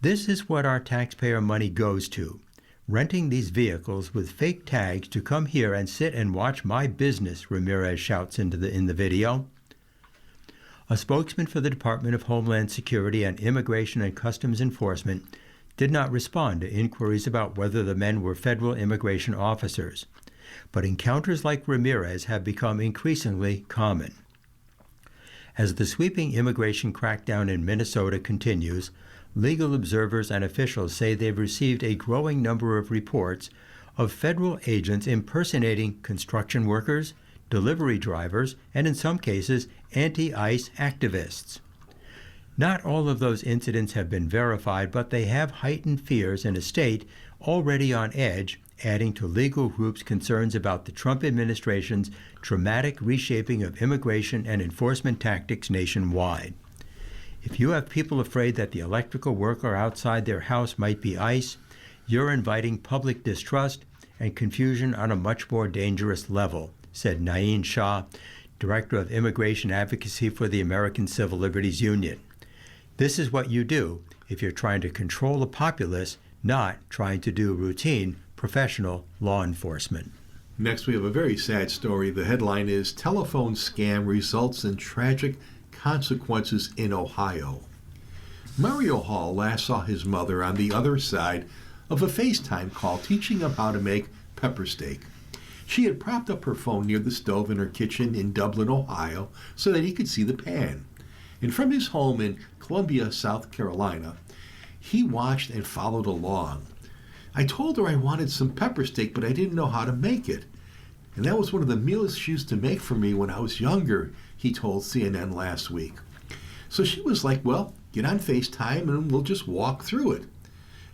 [SPEAKER 2] This is what our taxpayer money goes to, renting these vehicles with fake tags to come here and sit and watch my business, Ramirez shouts in the video. A spokesman for the Department of Homeland Security and Immigration and Customs Enforcement did not respond to inquiries about whether the men were federal immigration officers, but encounters like Ramirez have become increasingly common. As the sweeping immigration crackdown in Minnesota continues, legal observers and officials say they've received a growing number of reports of federal agents impersonating construction workers, delivery drivers, and in some cases, anti-ICE activists. Not all of those incidents have been verified, but they have heightened fears in a state already on edge, adding to legal groups' concerns about the Trump administration's dramatic reshaping of immigration and enforcement tactics nationwide. If you have people afraid that the electrical worker outside their house might be ICE, you're inviting public distrust and confusion on a much more dangerous level, said Naeem Shah, Director of Immigration Advocacy for the American Civil Liberties Union. This is what you do if you're trying to control the populace, not trying to do routine, professional law enforcement.
[SPEAKER 3] Next, we have a very sad story. The headline is Telephone Scam Results in Tragic Consequences in Ohio. Mario Hall last saw his mother on the other side of a FaceTime call teaching him how to make pepper steak. She had propped up her phone near the stove in her kitchen in Dublin, Ohio, so that he could see the pan. And from his home in Columbia, South Carolina, he watched and followed along. I told her I wanted some pepper steak, but I didn't know how to make it. And that was one of the meals she used to make for me when I was younger, he told CNN last week. So she was like, well, get on FaceTime and we'll just walk through it.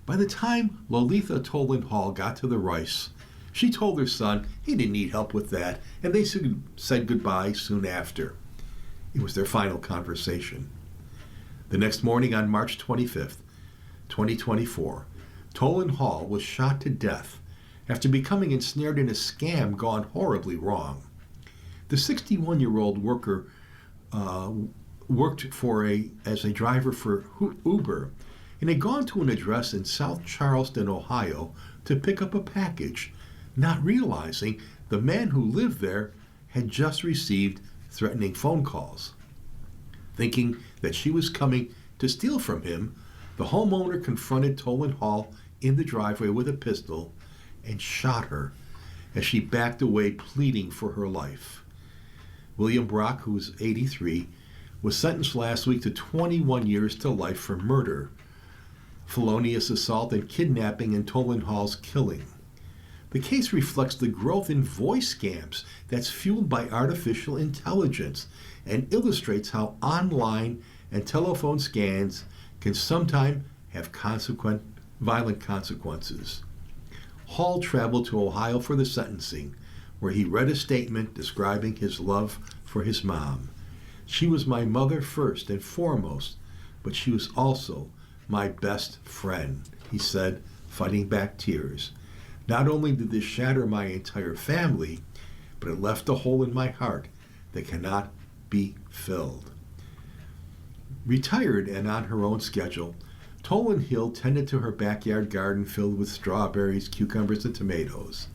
[SPEAKER 3] By the time Lolitha Tolan Hall got to the rice, she told her son he didn't need help with that, and they said goodbye soon after. It was their final conversation. The next morning on March 25th, 2024, Tolan Hall was shot to death after becoming ensnared in a scam gone horribly wrong. The 61-year-old worker worked as a driver for Uber and had gone to an address in South Charleston, Ohio, to pick up a package, not realizing the man who lived there had just received threatening phone calls. Thinking that she was coming to steal from him, the homeowner confronted Tolan Hall in the driveway with a pistol and shot her as she backed away, pleading for her life. William Brock, who was 83, was sentenced last week to 21 years to life for murder, felonious assault, and kidnapping in Tolan Hall's killing. The case reflects the growth in voice scams that's fueled by artificial intelligence and illustrates how online and telephone scams can sometimes have violent consequences. Hall traveled to Ohio for the sentencing, where he read a statement describing his love for his mom. She was my mother first and foremost, but she was also my best friend, he said, fighting back tears. Not only did this shatter my entire family, but it left a hole in my heart that cannot be filled. Retired and on her own schedule, Tolan Hill tended to her backyard garden filled with strawberries, cucumbers, and tomatoes.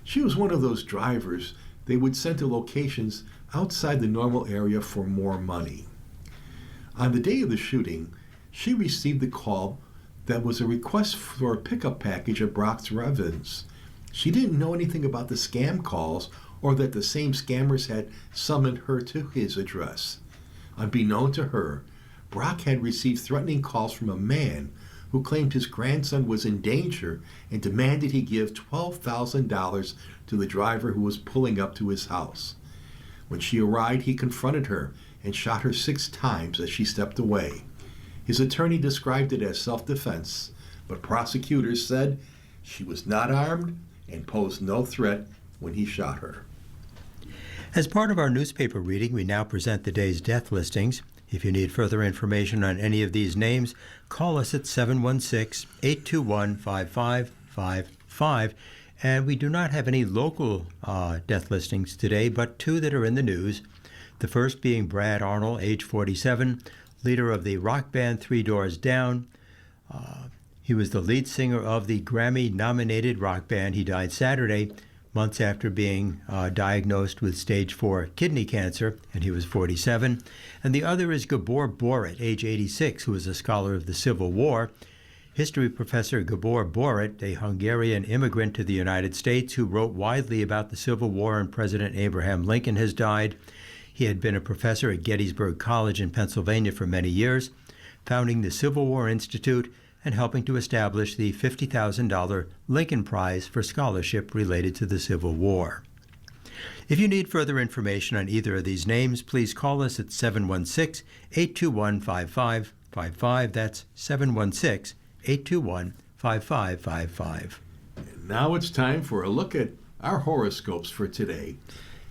[SPEAKER 3] She was one of those drivers they would send to locations outside the normal area for more money. On the day of the shooting, she received the call that was a request for a pickup package at Brock's residence. She didn't know anything about the scam calls or that the same scammers had summoned her to his address. Unbeknown to her, Brock had received threatening calls from a man who claimed his grandson was in danger and demanded he give $12,000 to the driver who was pulling up to his house. When she arrived, he confronted her and shot her 6 times as she stepped away. His attorney described it as self-defense, but prosecutors said she was not armed and posed no threat when he shot her.
[SPEAKER 2] As part of our newspaper reading, we now present the day's death listings. If you need further information on any of these names, call us at 716-821-5555. And we do not have any local death listings today, but two that are in the news. The first being Brad Arnold, age 47, leader of the rock band Three Doors Down. He was the lead singer of the Grammy-nominated rock band. He died Saturday, months after being diagnosed with stage 4 kidney cancer, and he was 47. And the other is Gabor Borit, age 86, who was a scholar of the Civil War. History professor Gabor Borit, a Hungarian immigrant to the United States who wrote widely about the Civil War and President Abraham Lincoln, has died. He had been a professor at Gettysburg College in Pennsylvania for many years, founding the Civil War Institute and helping to establish the $50,000 Lincoln Prize for scholarship related to the Civil War. If you need further information on either of these names, please call us at 716-821-5555. That's 716-821-5555.
[SPEAKER 3] And now it's time for a look at our horoscopes for today.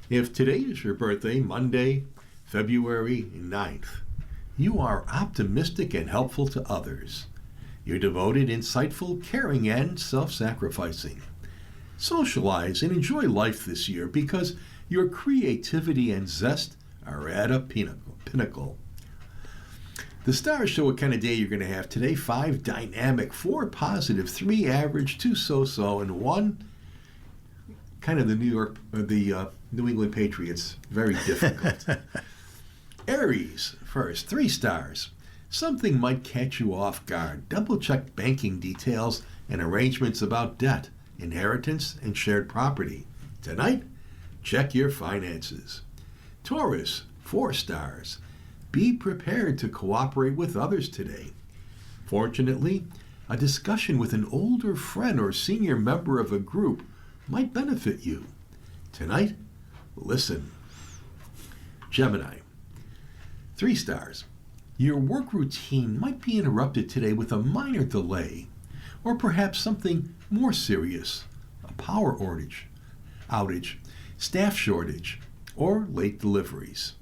[SPEAKER 3] If today is your birthday, Monday, February 9th, you are optimistic and helpful to others. You're devoted, insightful, caring, and self-sacrificing. Socialize and enjoy life this year because your creativity and zest are at a pinnacle. The stars show what kind of day you're going to have today. 5 dynamic, 4 positive, 3 average, 2 so-so, and 1 kind of the New England Patriots. Very difficult. Aries, first, 3 stars. Something might catch you off guard. Double-check banking details and arrangements about debt, inheritance, and shared property. Tonight, check your finances. Taurus, 4 stars. Be prepared to cooperate with others today. Fortunately, a discussion with an older friend or senior member of a group might benefit you. Tonight, listen. Gemini, 3 stars. Your work routine might be interrupted today with a minor delay, or perhaps something more serious, a power outage, staff shortage, or late deliveries.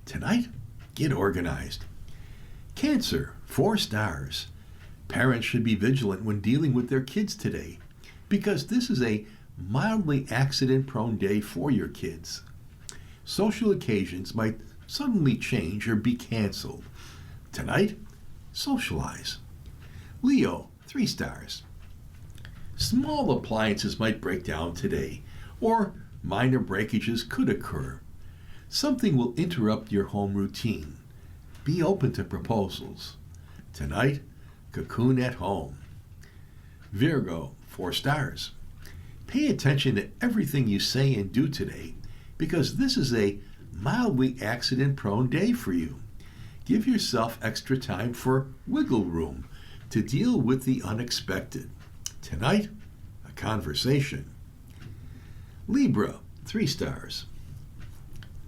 [SPEAKER 3] Tonight, get organized. Cancer, 4 stars. Parents should be vigilant when dealing with their kids today, because this is a mildly accident-prone day for your kids. Social occasions might suddenly change or be canceled. Tonight, socialize. Leo, 3 stars. Small appliances might break down today, or minor breakages could occur. Something will interrupt your home routine. Be open to proposals. Tonight, cocoon at home. Virgo, 4 stars. Pay attention to everything you say and do today, because this is a mildly accident-prone day for you. Give yourself extra time for wiggle room to deal with the unexpected. Tonight, a conversation. Libra, 3 stars.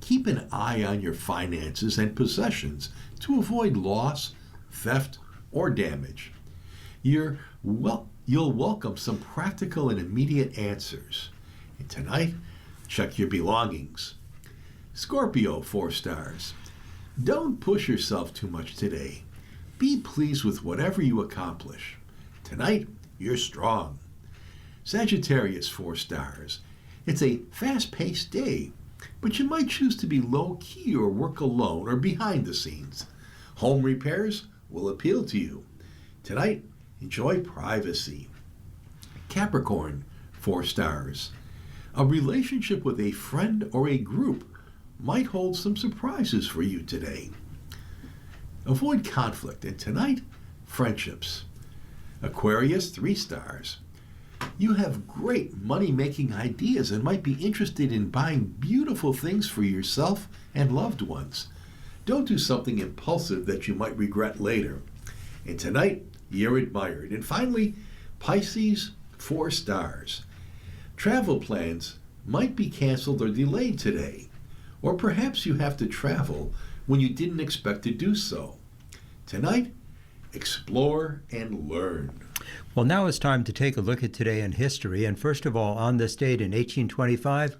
[SPEAKER 3] Keep an eye on your finances and possessions to avoid loss, theft, or damage. You'll welcome some practical and immediate answers. And tonight, check your belongings. Scorpio, 4 stars. Don't push yourself too much today. Be pleased with whatever you accomplish. Tonight, you're strong. Sagittarius, 4 stars. It's a fast-paced day, but you might choose to be low-key or work alone or behind the scenes. Home repairs will appeal to you. Tonight, enjoy privacy. Capricorn, 4 stars. A relationship with a friend or a group might hold some surprises for you today. Avoid conflict, and tonight, friendships. Aquarius, 3 stars. You have great money-making ideas and might be interested in buying beautiful things for yourself and loved ones. Don't do something impulsive that you might regret later. And tonight, you're admired. And finally, Pisces, 4 stars. Travel plans might be canceled or delayed today. Or perhaps you have to travel when you didn't expect to do so. Tonight, explore and learn.
[SPEAKER 2] Well, now it's time to take a look at today in history. And first of all, on this date in 1825,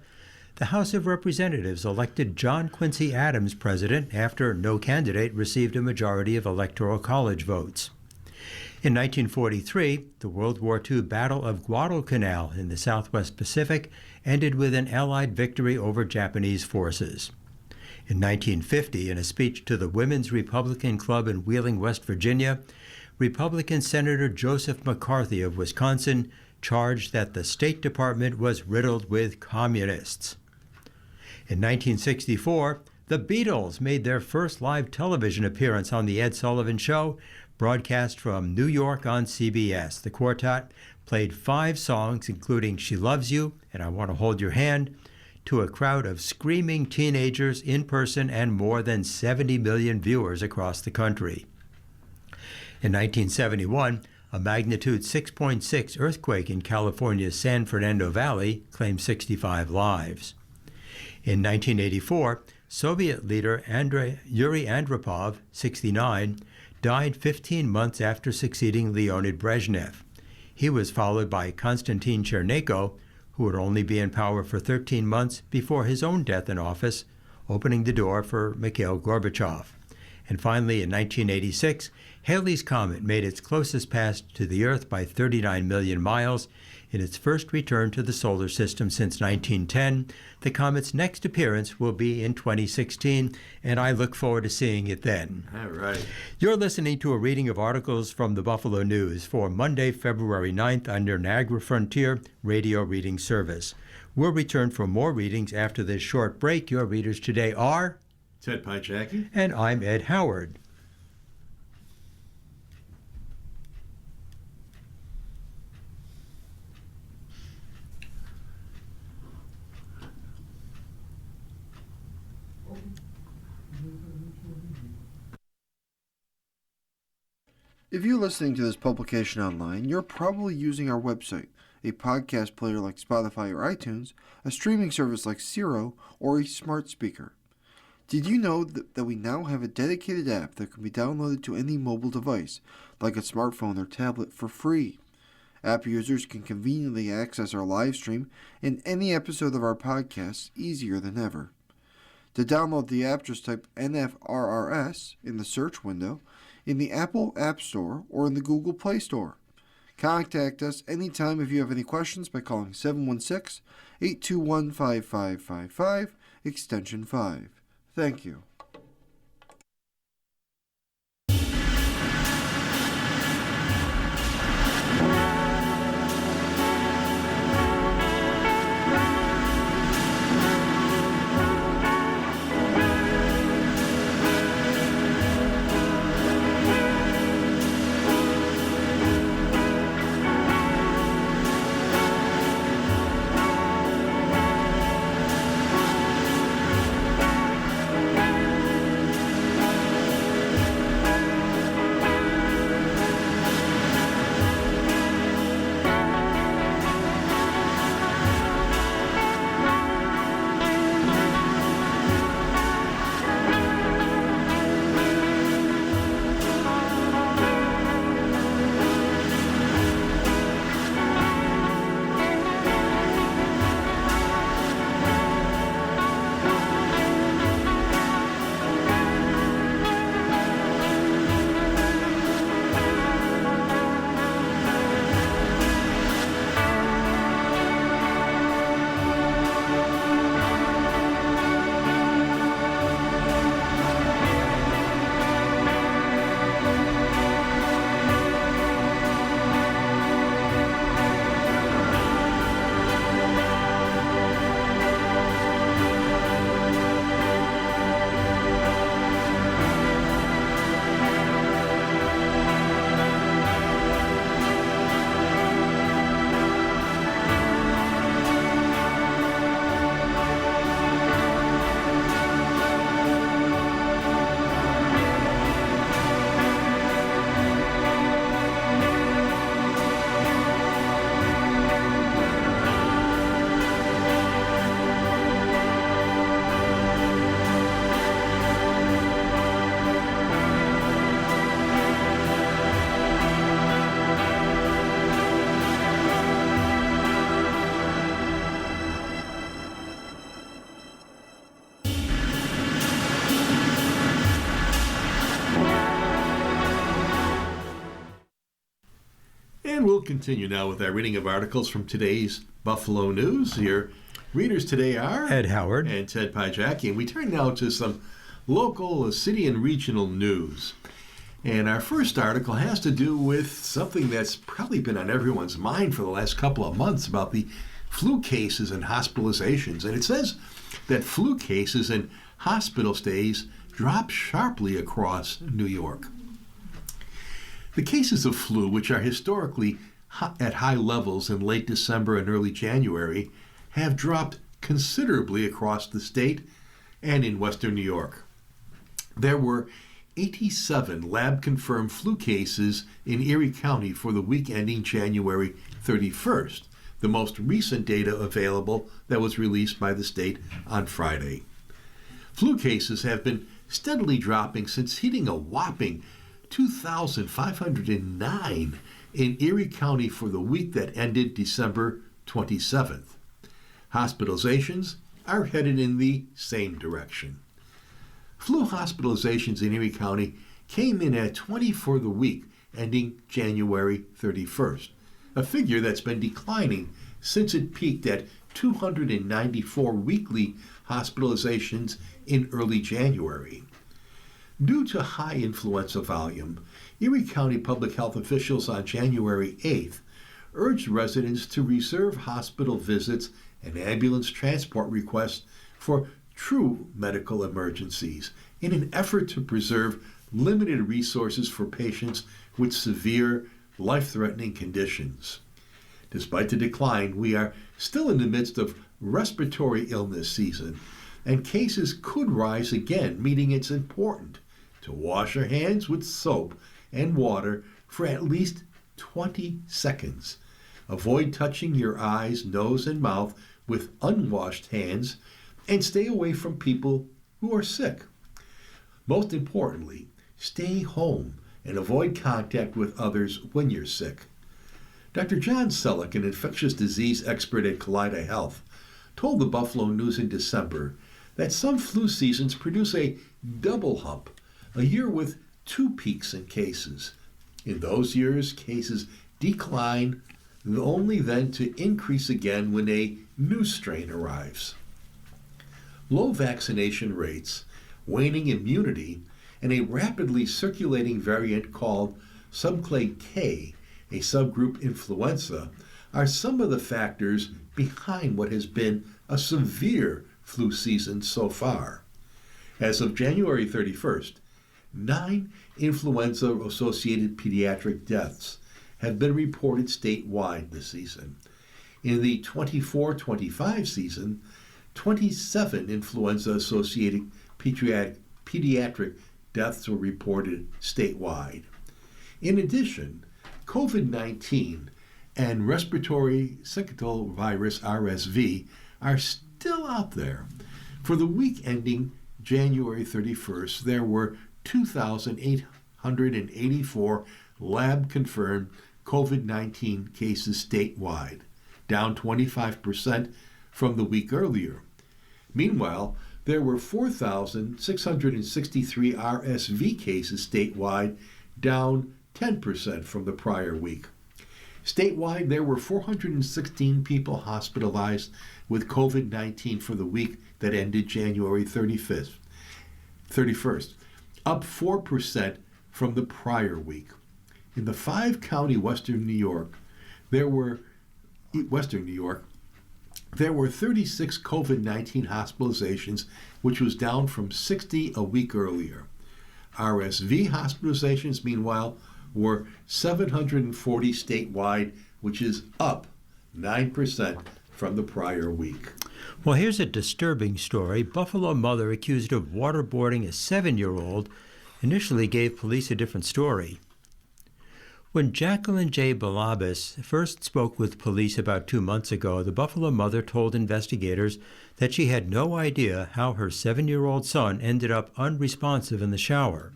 [SPEAKER 2] the House of Representatives elected John Quincy Adams president after no candidate received a majority of Electoral College votes. In 1943, the World War II Battle of Guadalcanal in the Southwest Pacific ended with an Allied victory over Japanese forces. In 1950, in a speech to the Women's Republican Club in Wheeling, West Virginia, Republican Senator Joseph McCarthy of Wisconsin charged that the State Department was riddled with communists. In 1964, the Beatles made their first live television appearance on The Ed Sullivan Show, broadcast from New York on CBS. The quartet played 5 songs, including She Loves You and I Want to Hold Your Hand, to a crowd of screaming teenagers in person and more than 70 million viewers across the country. In 1971, a magnitude 6.6 earthquake in California's San Fernando Valley claimed 65 lives. In 1984, Soviet leader Yuri Andropov, 69, died 15 months after succeeding Leonid Brezhnev. He was followed by Konstantin Chernenko, who would only be in power for 13 months before his own death in office, opening the door for Mikhail Gorbachev. And finally, in 1986, Halley's Comet made its closest pass to the Earth by 39 million miles in its first return to the solar system since 1910. The comet's next appearance will be in 2016, and I look forward to seeing it then.
[SPEAKER 3] All right.
[SPEAKER 2] You're listening to a reading of articles from the Buffalo News for Monday, February 9th on your Niagara Frontier Radio Reading Service. We'll return for more readings after this short break. Your readers today are
[SPEAKER 3] Ted Pajacki.
[SPEAKER 2] And I'm Ed Howard.
[SPEAKER 1] If you're listening to this publication online, you're probably using our website, a podcast player like Spotify or iTunes, a streaming service like Siro, or a smart speaker. Did you know that we now have a dedicated app that can be downloaded to any mobile device, like a smartphone or tablet, for free? App users can conveniently access our live stream and any episode of our podcast easier than ever. To download the app, just type NFRRS in the search window in the Apple App Store or in the Google Play Store. Contact us anytime if you have any questions by calling 716-821-5555, extension 5. Thank you.
[SPEAKER 3] We'll continue now with our reading of articles from today's Buffalo News. Your readers today are
[SPEAKER 2] Ed Howard
[SPEAKER 3] and Ted Pajacki. And we turn now to some local, city, and regional news. And our first article has to do with something that's probably been on everyone's mind for the last couple of months about the flu cases and hospitalizations. And it says that flu cases and hospital stays dropped sharply across New York. The cases of flu, which are historically at high levels in late December and early January, have dropped considerably across the state and in western New York. There were 87 lab-confirmed flu cases in Erie County for the week ending January 31st, the most recent data available that was released by the state on Friday. Flu cases have been steadily dropping since hitting a whopping 2,509 in Erie County for the week that ended December 27th. Hospitalizations are headed in the same direction. Flu hospitalizations in Erie County came in at 20 for the week ending January 31st, a figure that's been declining since it peaked at 294 weekly hospitalizations in early January. Due to high influenza volume, Erie County public health officials on January 8th urged residents to reserve hospital visits and ambulance transport requests for true medical emergencies in an effort to preserve limited resources for patients with severe, life-threatening conditions. Despite the decline, we are still in the midst of respiratory illness season, and cases could rise again, meaning it's important to wash your hands with soap and water for at least 20 seconds. Avoid touching your eyes, nose, and mouth with unwashed hands, and stay away from people who are sick. Most importantly, stay home and avoid contact with others when you're sick. Dr. John Selleck, an infectious disease expert at Kaleida Health, told the Buffalo News in December that some flu seasons produce a double hump, a year with two peaks in cases. In those years, cases decline, only then to increase again when a new strain arrives. Low vaccination rates, waning immunity, and a rapidly circulating variant called subclade K, a subgroup influenza, are some of the factors behind what has been a severe flu season so far. As of January 31st, 9 influenza-associated pediatric deaths have been reported statewide this season. In the 24-25 season, 27 influenza-associated pediatric deaths were reported statewide. In addition, COVID-19 and respiratory syncytial virus RSV are still out there. For the week ending January 31st, there were 2,884 lab-confirmed COVID-19 cases statewide, down 25% from the week earlier. Meanwhile, there were 4,663 RSV cases statewide, down 10% from the prior week. Statewide, there were 416 people hospitalized with COVID-19 for the week that ended January 31st, up 4% from the prior week. In the 5-county Western New York, there were 36 COVID-19 hospitalizations, which was down from 60 a week earlier. RSV hospitalizations, meanwhile, were 740 statewide, which is up 9% from the prior week.
[SPEAKER 2] Well, here's a disturbing story. Buffalo mother accused of waterboarding a 7-year-old initially gave police a different story. When Jacqueline J. Balabas first spoke with police about 2 months ago, the Buffalo mother told investigators that she had no idea how her 7-year-old son ended up unresponsive in the shower.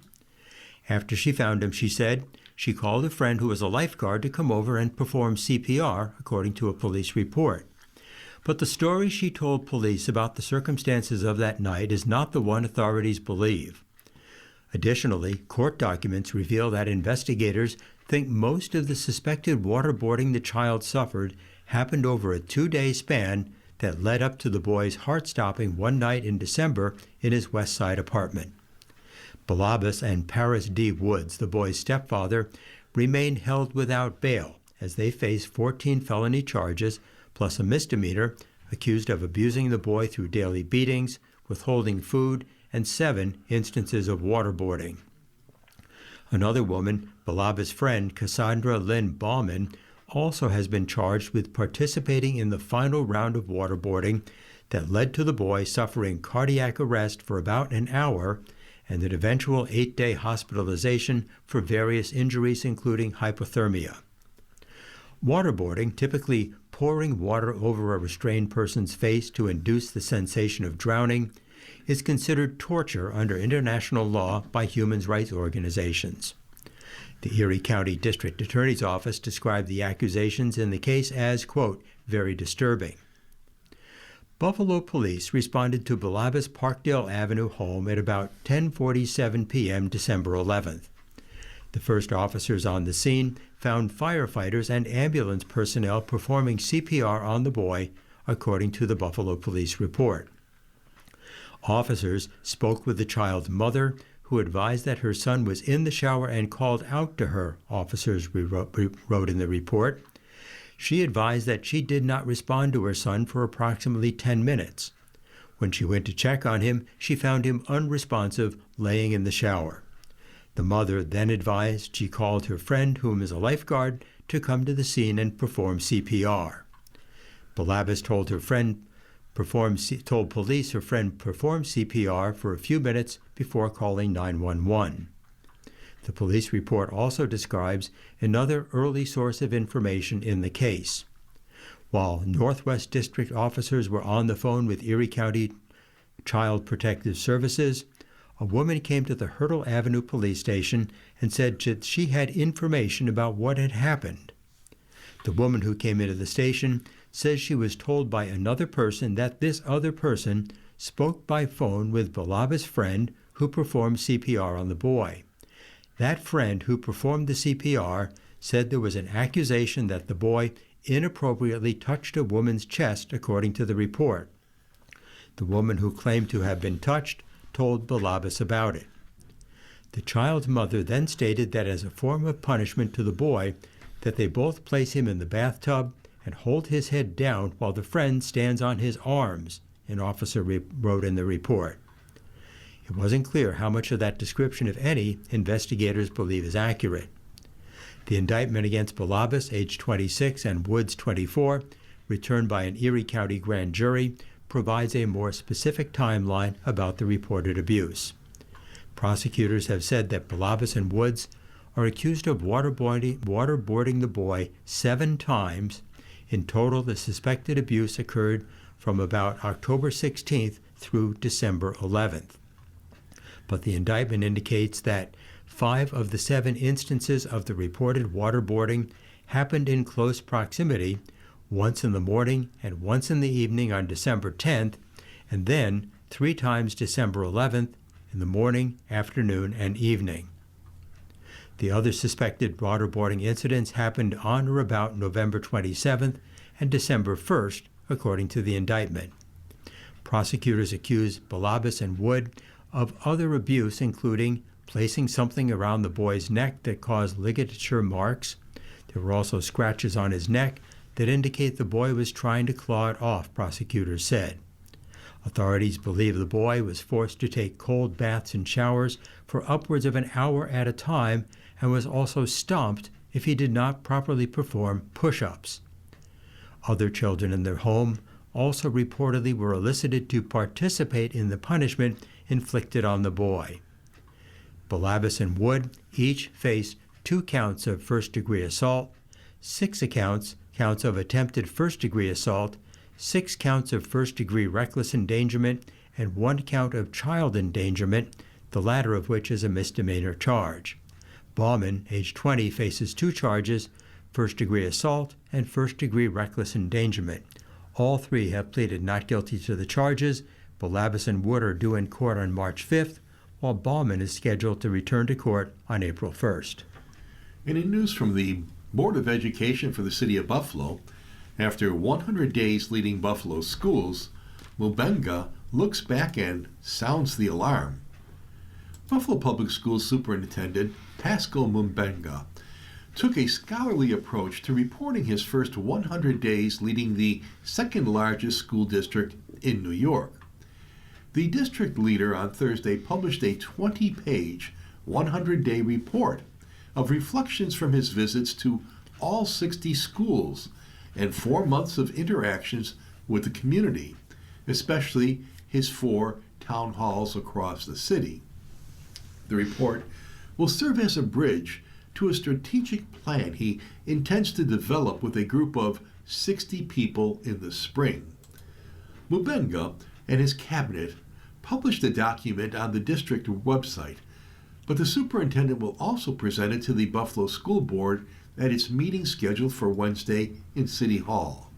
[SPEAKER 2] After she found him, she said, she called a friend who was a lifeguard to come over and perform CPR, according to a police report. But the story she told police about the circumstances of that night is not the one authorities believe. Additionally, court documents reveal that investigators think most of the suspected waterboarding the child suffered happened over a 2-day span that led up to the boy's heart-stopping one night in December in his West Side apartment. Balabas and Paris D. Woods, the boy's stepfather, remain held without bail as they face 14 felony charges plus a misdemeanor accused of abusing the boy through daily beatings, withholding food, and 7 instances of waterboarding. Another woman, Balabas' friend Cassandra Lynn Bauman, also has been charged with participating in the final round of waterboarding that led to the boy suffering cardiac arrest for about an hour and an eventual 8-day hospitalization for various injuries, including hypothermia. Waterboarding, typically pouring water over a restrained person's face to induce the sensation of drowning, is considered torture under international law by human rights organizations. The Erie County District Attorney's Office described the accusations in the case as, quote, very disturbing. Buffalo police responded to Balabas' Parkdale Avenue home at about 10:47 p.m. December 11th. The first officers on the scene found firefighters and ambulance personnel performing CPR on the boy, according to the Buffalo Police report. Officers spoke with the child's mother, who advised that her son was in the shower and called out to her, officers wrote in the report. She advised that she did not respond to her son for approximately 10 minutes. When she went to check on him, she found him unresponsive, laying in the shower. The mother then advised she called her friend, whom is a lifeguard, to come to the scene and perform CPR. Balabas told police her friend performed CPR for a few minutes before calling 911. The police report also describes another early source of information in the case. While Northwest District officers were on the phone with Erie County Child Protective Services, a woman came to the Hurdle Avenue police station and said that she had information about what had happened. The woman who came into the station says she was told by another person that this other person spoke by phone with Balabas' friend who performed CPR on the boy. That friend who performed the CPR said there was an accusation that the boy inappropriately touched a woman's chest, according to the report. The woman who claimed to have been touched told Balabas about it. The child's mother then stated that as a form of punishment to the boy, that they both place him in the bathtub and hold his head down while the friend stands on his arms, an officer wrote in the report. It wasn't clear how much of that description, if any, investigators believe is accurate. The indictment against Balabas, age 26, and Woods, 24, returned by an Erie County grand jury, provides a more specific timeline about the reported abuse. Prosecutors have said that Balabas and Woods are accused of waterboarding the boy 7 times. In total, the suspected abuse occurred from about October 16th through December 11th. But the indictment indicates that 5 of the 7 instances of the reported waterboarding happened in close proximity, once in the morning and once in the evening on December 10th, and then 3 times December 11th in the morning, afternoon, and evening. The other suspected waterboarding incidents happened on or about November 27th and December 1st, according to the indictment. Prosecutors accused Balabas and Wood of other abuse, including placing something around the boy's neck that caused ligature marks. There were also scratches on his neck that indicate the boy was trying to claw it off, prosecutors said. Authorities believe the boy was forced to take cold baths and showers for upwards of an hour at a time and was also stomped if he did not properly perform push-ups. Other children in their home also reportedly were elicited to participate in the punishment inflicted on the boy. Balabas and Wood each faced 2 counts of first-degree assault, 6 counts of attempted first-degree assault, 6 counts of first-degree reckless endangerment, and 1 count of child endangerment, the latter of which is a misdemeanor charge. Bauman, age 20, faces 2 charges, first-degree assault and first-degree reckless endangerment. All 3 have pleaded not guilty to the charges. Balabas and Wood are due in court on March 5th, while Bauman is scheduled to return to court on April 1st.
[SPEAKER 3] And in news from the Board of Education for the City of Buffalo, after 100 days leading Buffalo schools, Mubenga looks back and sounds the alarm. Buffalo Public Schools Superintendent Pascal Mubenga took a scholarly approach to reporting his first 100 days leading the second largest school district in New York. The district leader on Thursday published a 20-page, 100-day report of reflections from his visits to all 60 schools and 4 months of interactions with the community, especially his 4 town halls across the city. The report will serve as a bridge to a strategic plan he intends to develop with a group of 60 people in the spring. Mubenga and his cabinet published the document on the district website, but the superintendent will also present it to the Buffalo School Board at its meeting scheduled for Wednesday in City Hall.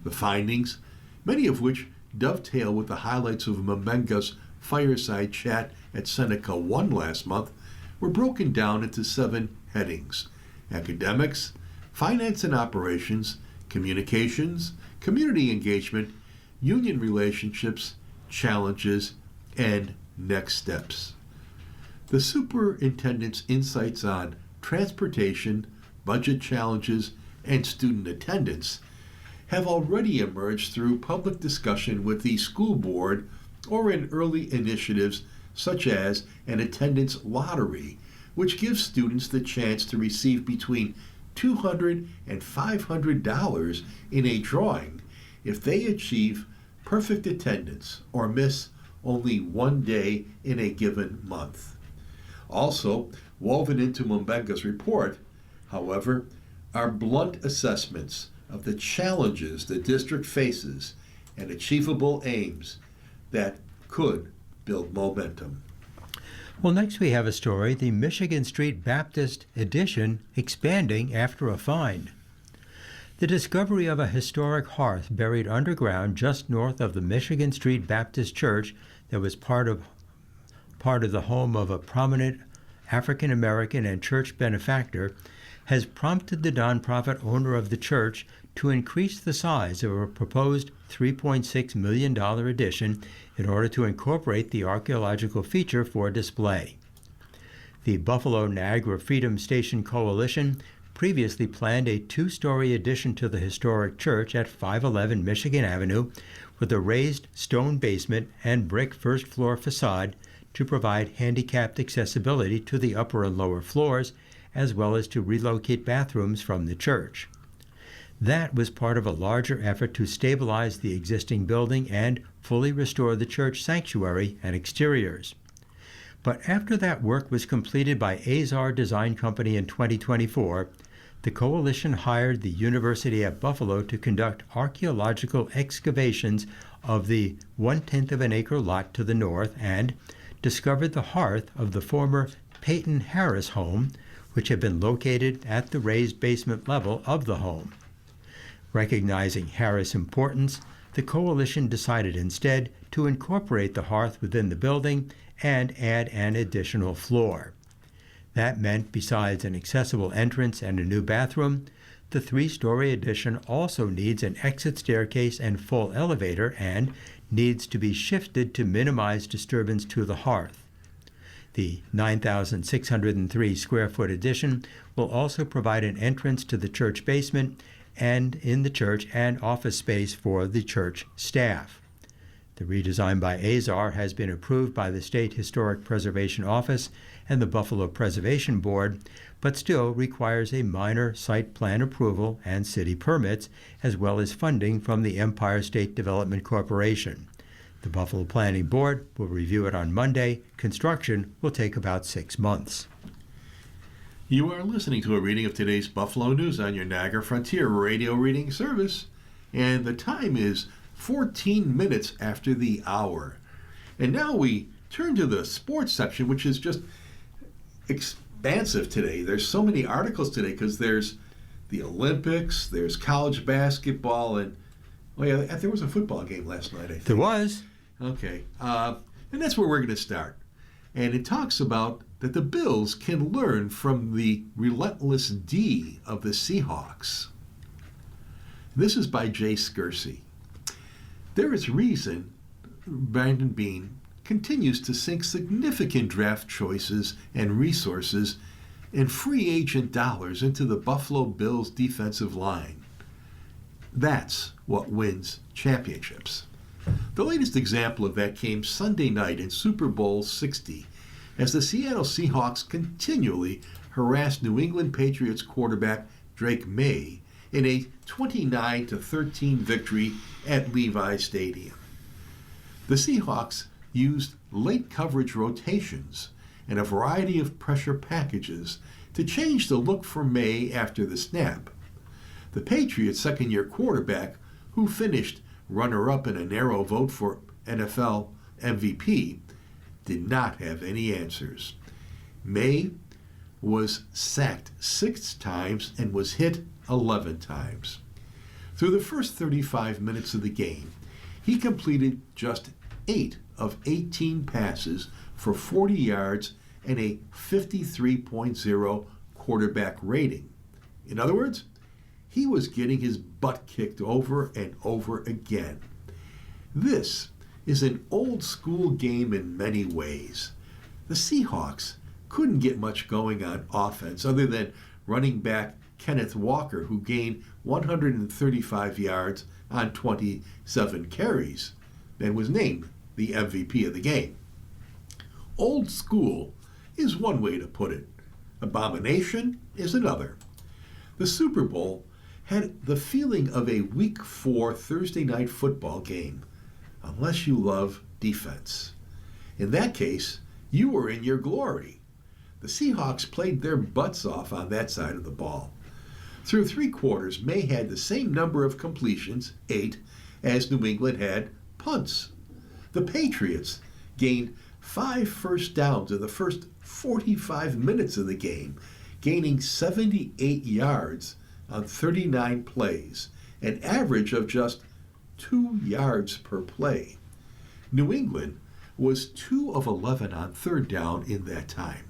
[SPEAKER 3] The findings, many of which dovetail with the highlights of Mubenga's fireside chat at Seneca 1 last month, were broken down into 7 headings: academics, finance and operations, communications, community engagement, union relationships, challenges, and next steps. The superintendent's insights on transportation, budget challenges, and student attendance have already emerged through public discussion with the school board or in early initiatives such as an attendance lottery, which gives students the chance to receive between $200 and $500 in a drawing if they achieve perfect attendance or miss only 1 day in a given month. Also, woven into Mubenga's report, however, are blunt assessments of the challenges the district faces and achievable aims that could build momentum.
[SPEAKER 2] Well, next we have a story, the Michigan Street Baptist Edition expanding after a find. The discovery of a historic hearth buried underground just north of the Michigan Street Baptist Church that was part of the home of a prominent African American and church benefactor has prompted the nonprofit owner of the church to increase the size of a proposed $3.6 million addition in order to incorporate the archaeological feature for display. The Buffalo Niagara Freedom Station Coalition previously planned a 2-story addition to the historic church at 511 Michigan Avenue with a raised stone basement and brick first-floor facade to provide handicapped accessibility to the upper and lower floors, as well as to relocate bathrooms from the church. That was part of a larger effort to stabilize the existing building and fully restore the church sanctuary and exteriors. But after that work was completed by Azar Design Company in 2024, the coalition hired the University at Buffalo to conduct archaeological excavations of the 1/10 of an acre lot to the north and discovered the hearth of the former Peyton Harris home, which had been located at the raised basement level of the home. Recognizing Harris' importance, the coalition decided instead to incorporate the hearth within the building and add an additional floor. That meant, besides an accessible entrance and a new bathroom, the 3-story addition also needs an exit staircase and full elevator and needs to be shifted to minimize disturbance to the hearth. The 9,603 square foot addition will also provide an entrance to the church basement and in the church and office space for the church staff. The redesign by Azar has been approved by the State Historic Preservation Office and the Buffalo Preservation Board, but still requires a minor site plan approval and city permits, as well as funding from the Empire State Development Corporation. The Buffalo Planning Board will review it on Monday. Construction will take about 6 months.
[SPEAKER 3] You are listening to a reading of today's Buffalo News on your Niagara Frontier radio reading service, and the time is 14 minutes after the hour. And now we turn to the sports section, which is just expansive today. There's so many articles today because there's the Olympics, there's college basketball, and there was a football game last night, I think.
[SPEAKER 2] There was.
[SPEAKER 3] Okay. And that's where we're going to start. And it talks about that the Bills can learn from the relentless D of the Seahawks. This is by Jay Skersey. There is reason Brandon Beane continues to sink significant draft choices and resources and free agent dollars into the Buffalo Bills defensive line. That's what wins championships. The latest example of that came Sunday night in Super Bowl 60 as the Seattle Seahawks continually harassed New England Patriots quarterback Drake May in a 29-13 victory at Levi Stadium. The Seahawks used late coverage rotations and a variety of pressure packages to change the look for May after the snap. The Patriots' second-year quarterback, who finished runner-up in a narrow vote for NFL MVP, did not have any answers. May was sacked 6 times and was hit 11 times. Through the first 35 minutes of the game, he completed just 8 of 18 passes for 40 yards and a 53.0 quarterback rating. In other words, he was getting his butt kicked over and over again. This is an old school game in many ways. The Seahawks couldn't get much going on offense other than running back Kenneth Walker, who gained 135 yards on 27 carries and was named the MVP of the game. Old school is one way to put it. Abomination is another. The Super Bowl had the feeling of a Week 4 Thursday night football game, unless you love defense. In that case, you were in your glory. The Seahawks played their butts off on that side of the ball. Through 3 quarters, May had the same number of completions, 8, as New England had punts. The Patriots gained 5 first downs in the first 45 minutes of the game, gaining 78 yards on 39 plays, an average of just 2 yards per play. New England was 2 of 11 on 3rd down in that time.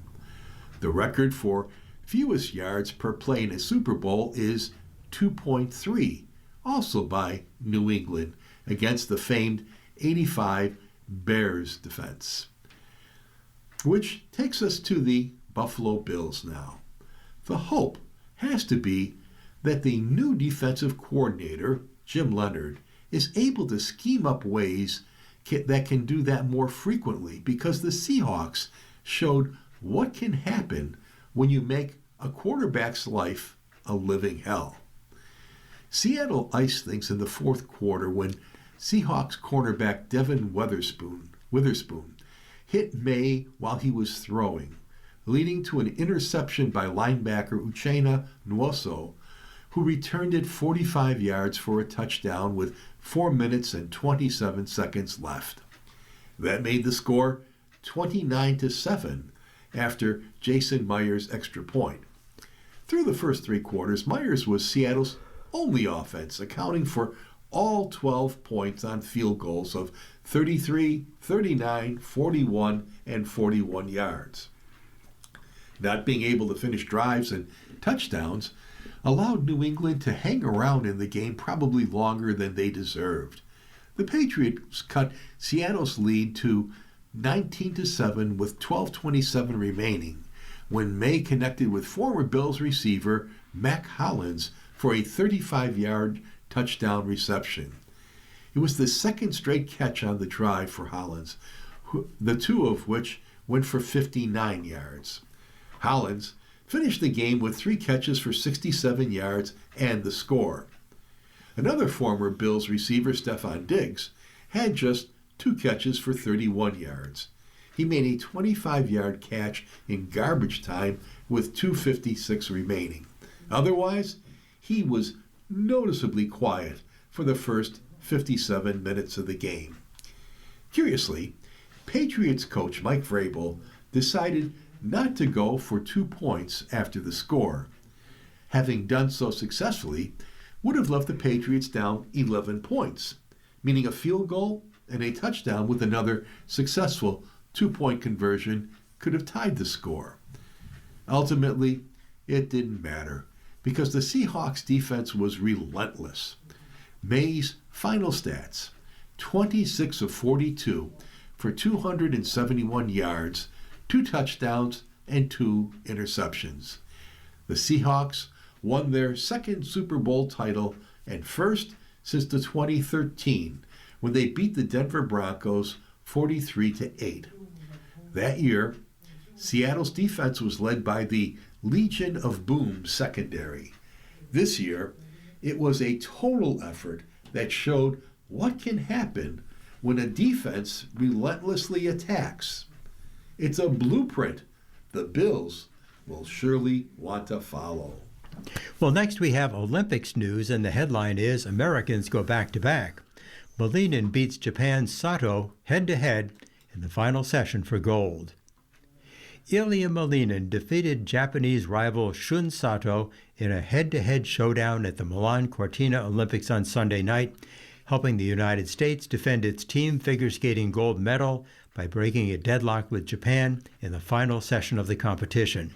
[SPEAKER 3] The record for fewest yards per play in a Super Bowl is 2.3, also by New England, against the famed 85 Bears defense. Which takes us to the Buffalo Bills now. The hope has to be that the new defensive coordinator, Jim Leonhard, is able to scheme up ways that can do that more frequently, because the Seahawks showed what can happen when you make a quarterback's life a living hell. Seattle iced things in the 4th quarter when Seahawks cornerback Devin Witherspoon hit May while he was throwing, leading to an interception by linebacker Uchenna Nwosu, who returned it 45 yards for a touchdown with 4 minutes and 27 seconds left. That made the score 29-7 after Jason Myers' extra point. Through the first 3 quarters, Myers was Seattle's only offense, accounting for all 12 points on field goals of 33, 39, 41, and 41 yards. Not being able to finish drives and touchdowns allowed New England to hang around in the game probably longer than they deserved. The Patriots cut Seattle's lead to 19-7 with 12:27 remaining when May connected with former Bills receiver Mack Hollins for a 35-yard touchdown reception. It was the second straight catch on the drive for Hollins, the 2 of which went for 59 yards. Hollins finished the game with 3 catches for 67 yards and the score. Another former Bills receiver, Stephon Diggs, had just 2 catches for 31 yards. He made a 25-yard catch in garbage time with 2:56 remaining. Otherwise, he was noticeably quiet for the first 57 minutes of the game. Curiously, Patriots coach Mike Vrabel decided not to go for 2 points after the score. Having done so successfully would have left the Patriots down 11 points, meaning a field goal and a touchdown with another successful 2-point conversion could have tied the score. Ultimately, it didn't matter because the Seahawks defense was relentless. Mays' final stats: 26 of 42 for 271 yards, 2 touchdowns, and 2 interceptions. The Seahawks won their second Super Bowl title and first since the 2013 when they beat the Denver Broncos 43-8. That year, Seattle's defense was led by the Legion of Boom secondary. This year, it was a total effort that showed what can happen when a defense relentlessly attacks. It's a blueprint the Bills will surely want to follow.
[SPEAKER 2] Well, next we have Olympics news, and the headline is Americans go back-to-back. Malinin beats Japan's Sato head-to-head in the final session for gold. Ilya Malinin defeated Japanese rival Shun Sato in a head-to-head showdown at the Milan Cortina Olympics on Sunday night, helping the United States defend its team figure skating gold medal by breaking a deadlock with Japan in the final session of the competition.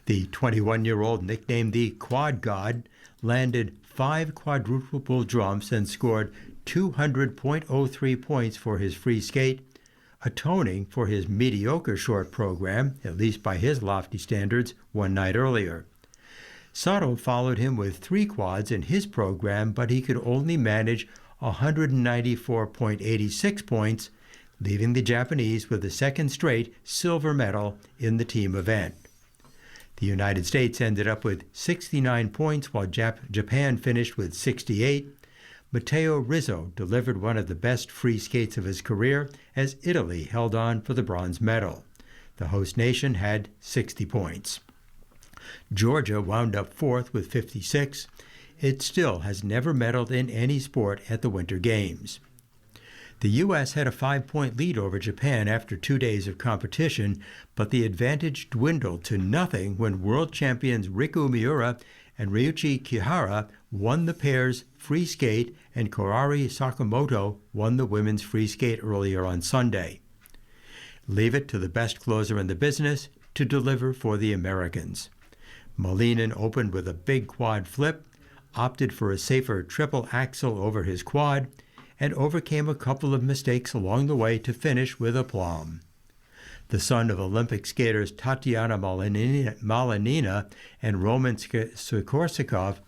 [SPEAKER 2] The 21-year-old, nicknamed the Quad God, landed 5 quadruple jumps and scored 200.03 points for his free skate, atoning for his mediocre short program, at least by his lofty standards, one night earlier. Sato followed him with 3 quads in his program, but he could only manage 194.86 points, leaving the Japanese with a second straight silver medal in the team event. The United States ended up with 69 points, while Japan finished with 68. Matteo Rizzo delivered one of the best free skates of his career as Italy held on for the bronze medal. The host nation had 60 points. Georgia wound up 4th with 56. It still has never medaled in any sport at the Winter Games. The U.S. had a 5-point lead over Japan after 2 days of competition, but the advantage dwindled to nothing when world champions Riku Miura and Ryuichi Kihara won the pairs free skate and Korari Sakamoto won the women's free skate earlier on Sunday. Leave it to the best closer in the business to deliver for the Americans. Malinin opened with a big quad flip, opted for a safer triple axel over his quad, and overcame a couple of mistakes along the way to finish with aplomb. The son of Olympic skaters Tatiana Malinina and Roman Korsakov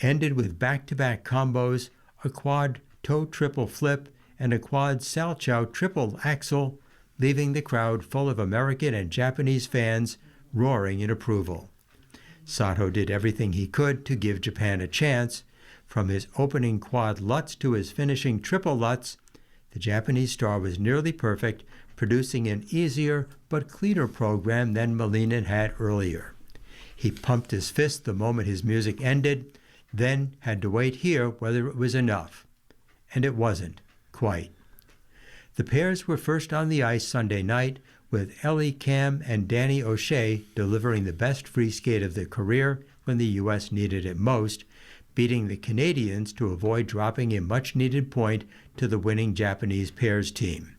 [SPEAKER 2] ended with back-to-back combos, a quad toe triple flip, and a quad salchow triple axel, leaving the crowd full of American and Japanese fans roaring in approval. Sato did everything he could to give Japan a chance. From his opening quad Lutz to his finishing triple Lutz, the Japanese star was nearly perfect, producing an easier but cleaner program than Malinin had earlier. He pumped his fist the moment his music ended, then had to wait here whether it was enough. And it wasn't, quite. The pairs were first on the ice Sunday night, with Ellie Kam and Danny O'Shea delivering the best free skate of their career when the U.S. needed it most, beating the Canadians to avoid dropping a much-needed point to the winning Japanese pairs team.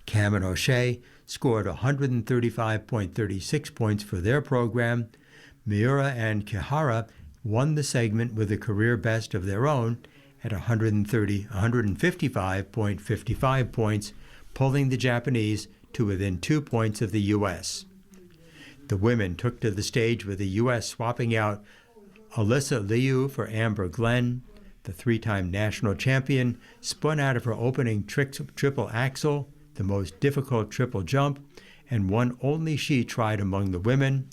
[SPEAKER 2] Kam and O'Shea scored 135.36 points for their program. Miura and Kihara won the segment with a career best of their own at 155.55 points, pulling the Japanese to within 2 points of the U.S. The women took to the stage with the U.S. swapping out Alyssa Liu for Amber Glenn. The 3-time national champion spun out of her opening triple axel, the most difficult triple jump, and one only she tried among the women,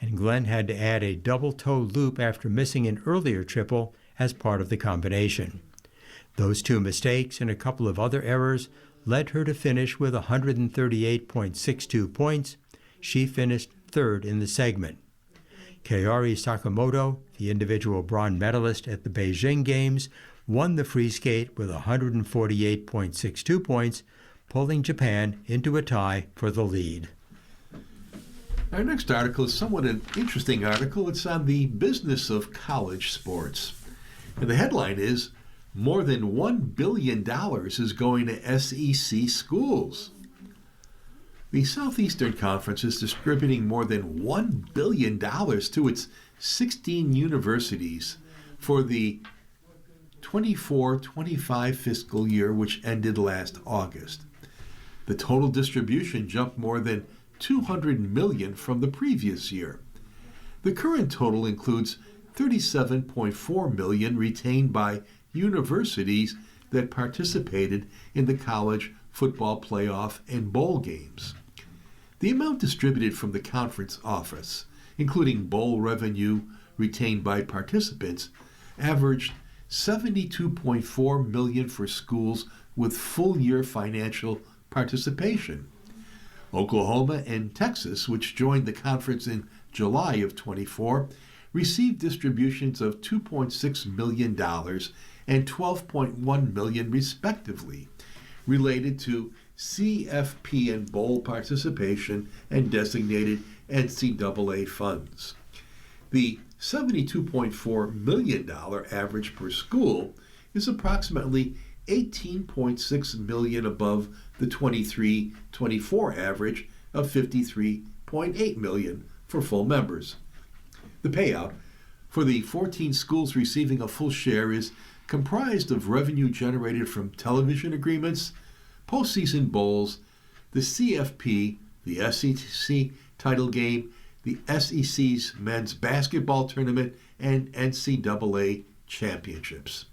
[SPEAKER 2] and Glenn had to add a double toe loop after missing an earlier triple as part of the combination. Those 2 mistakes and a couple of other errors led her to finish with 138.62 points. She finished 3rd in the segment. Kaori Sakamoto, the individual bronze medalist at the Beijing Games, won the free skate with 148.62 points, pulling Japan into a tie for the lead.
[SPEAKER 3] Our next article is somewhat an interesting article. It's on the business of college sports. And the headline is, more than $1 billion is going to SEC schools. The Southeastern Conference is distributing more than $1 billion to its 16 universities for the 24-25 fiscal year, which ended last August. The total distribution jumped more than $200 million from the previous year. The current total includes $37.4 million retained by universities that participated in the college football playoff and bowl games. The amount distributed from the conference office, including bowl revenue retained by participants, averaged $72.4 million for schools with full-year financial participation. Oklahoma and Texas, which joined the conference in July of 24, received distributions of $2.6 million and $12.1 million respectively, related to CFP and bowl participation and designated NCAA funds. The $72.4 million average per school is approximately $18.6 million above the 23-24 average of $53.8 million for full members. The payout for the 14 schools receiving a full share is comprised of revenue generated from television agreements, postseason bowls, the CFP, the SEC title game, the SEC's men's basketball tournament, and NCAA championships.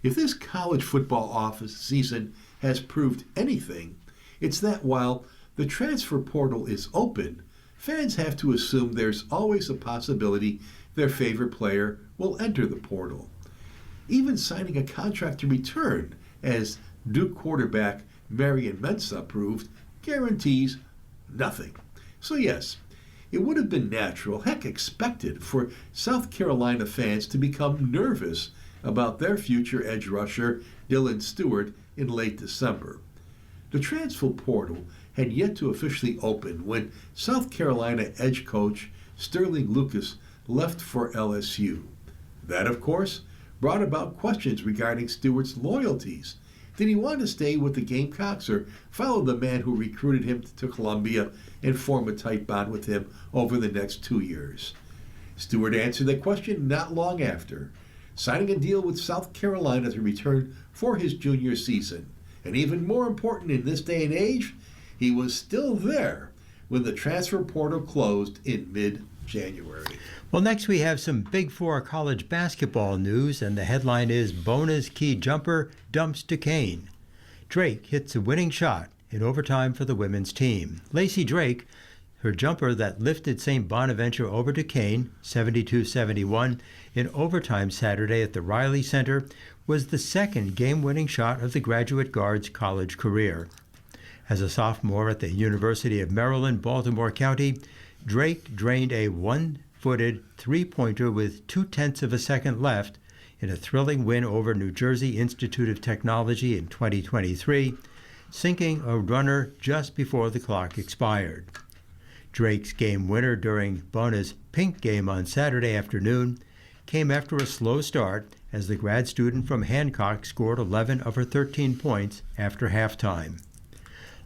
[SPEAKER 3] If this college football office season has proved anything, it's that while the transfer portal is open, fans have to assume there's always a possibility their favorite player will enter the portal. Even signing a contract to return, as Duke quarterback Marion Mensah proved, guarantees nothing. So yes, it would have been natural, heck expected, for South Carolina fans to become nervous about their future edge rusher Dylan Stewart in late December. The transfer portal had yet to officially open when South Carolina edge coach Sterling Lucas left for LSU. That, of course, brought about questions regarding Stewart's loyalties. Did he want to stay with the Gamecocks or follow the man who recruited him to Columbia and form a tight bond with him over the next 2 years? Stewart answered that question not long after, signing a deal with South Carolina to return for his junior season. And even more important in this day and age, he was still there when the transfer portal closed in mid-January.
[SPEAKER 2] Well, next we have some Big Four college basketball news, and the headline is Bona's key jumper dumps Duquesne. Drake hits a winning shot in overtime for the women's team. Lacey Drake, her jumper that lifted St. Bonaventure over Duquesne, 72-71, in overtime Saturday at the Riley Center, was the second game-winning shot of the graduate guard's college career. As a sophomore at the University of Maryland, Baltimore County, Drake drained a one-footed three-pointer with 0.2 of a second left in a thrilling win over New Jersey Institute of Technology in 2023, sinking a runner just before the clock expired. Drake's game winner during Bona's pink game on Saturday afternoon came after a slow start as the grad student from Hancock scored 11 of her 13 points after halftime.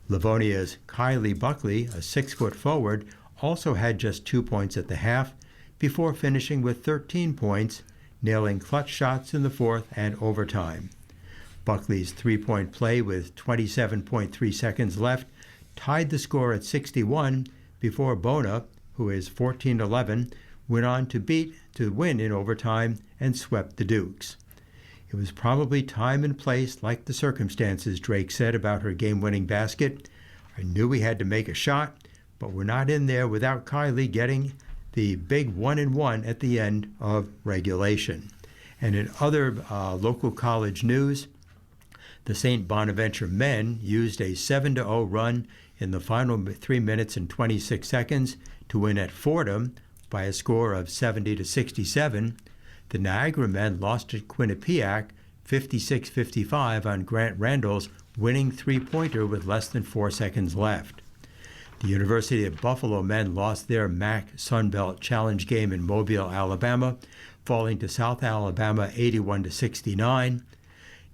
[SPEAKER 2] Livonia's Kylie Buckley, a 6-foot forward, also had just 2 points at the half before finishing with 13 points, nailing clutch shots in the fourth and overtime. Buckley's three-point play with 27.3 seconds left tied the score at 61 before Bona, who is 14-11, went on to win in overtime and swept the Dukes. It was probably time and place, like the circumstances, Drake said about her game-winning basket. I knew we had to make a shot, but we're not in there without Kylie getting the big 1-and-1 at the end of regulation. And in other local college news, the St. Bonaventure men used a 7-0 run in the final 3 minutes and 26 seconds to win at Fordham by a score of 70-67. The Niagara men lost at Quinnipiac 56-55 on Grant Randall's winning three-pointer with less than 4 seconds left. The University of Buffalo men lost their MAC Sunbelt Challenge game in Mobile, Alabama, falling to South Alabama 81-69.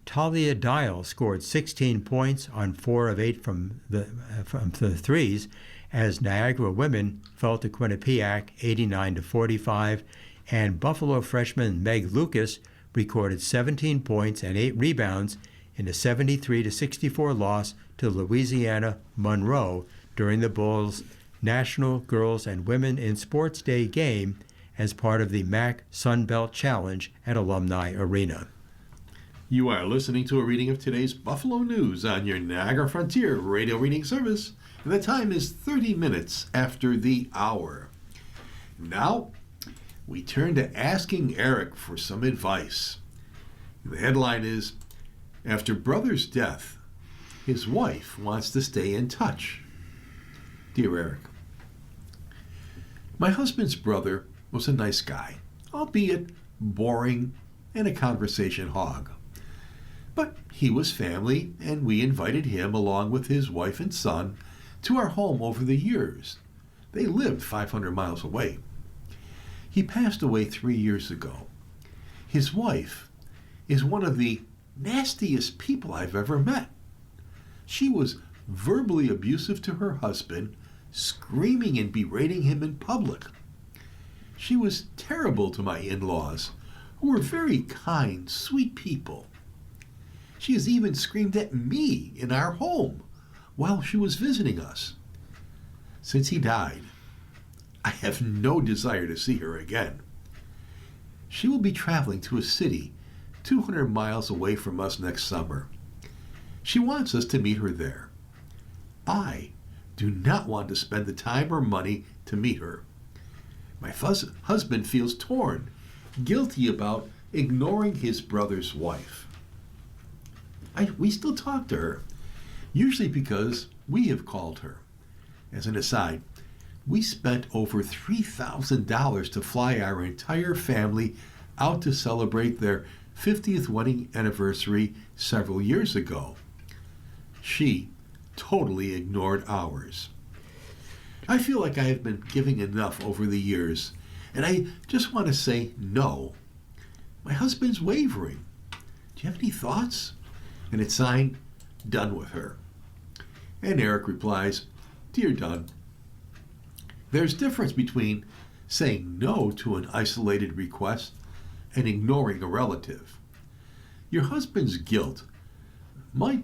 [SPEAKER 2] Talia Dial scored 16 points on 4 of 8 from the threes as Niagara women fell to Quinnipiac 89-45, and Buffalo freshman Meg Lucas recorded 17 points and 8 rebounds in a 73-64 loss to Louisiana Monroe during the Bulls' National Girls and Women in Sports Day game as part of the MAC Sun Belt Challenge at Alumni Arena.
[SPEAKER 3] You are listening to a reading of today's Buffalo News on your Niagara Frontier radio reading service, and the time is 30 minutes after the hour. Now, we turn to asking Eric for some advice. The headline is, after brother's death, his wife wants to stay in touch. Dear Eric, my husband's brother was a nice guy, albeit boring and a conversation hog. But he was family, and we invited him along with his wife and son to our home over the years. They lived 500 miles away. He passed away 3 years ago. His wife is one of the nastiest people I've ever met. She was verbally abusive to her husband, screaming and berating him in public. She was terrible to my in-laws, who were very kind, sweet people. She has even screamed at me in our home while she was visiting us. Since he died, I have no desire to see her again. She will be traveling to a city 200 miles away from us next summer. She wants us to meet her there. I do not want to spend the time or money to meet her. My husband feels torn, guilty about ignoring his brother's wife. We still talk to her, usually because we have called her. As an aside, we spent over $3,000 to fly our entire family out to celebrate their 50th wedding anniversary several years ago. She totally ignored ours. I feel like I have been giving enough over the years, and I just want to say no. My husband's wavering. Do you have any thoughts? And it's signed, Done with her. And Eric replies, Dear Dunn, there's difference between saying no to an isolated request and ignoring a relative. Your husband's guilt might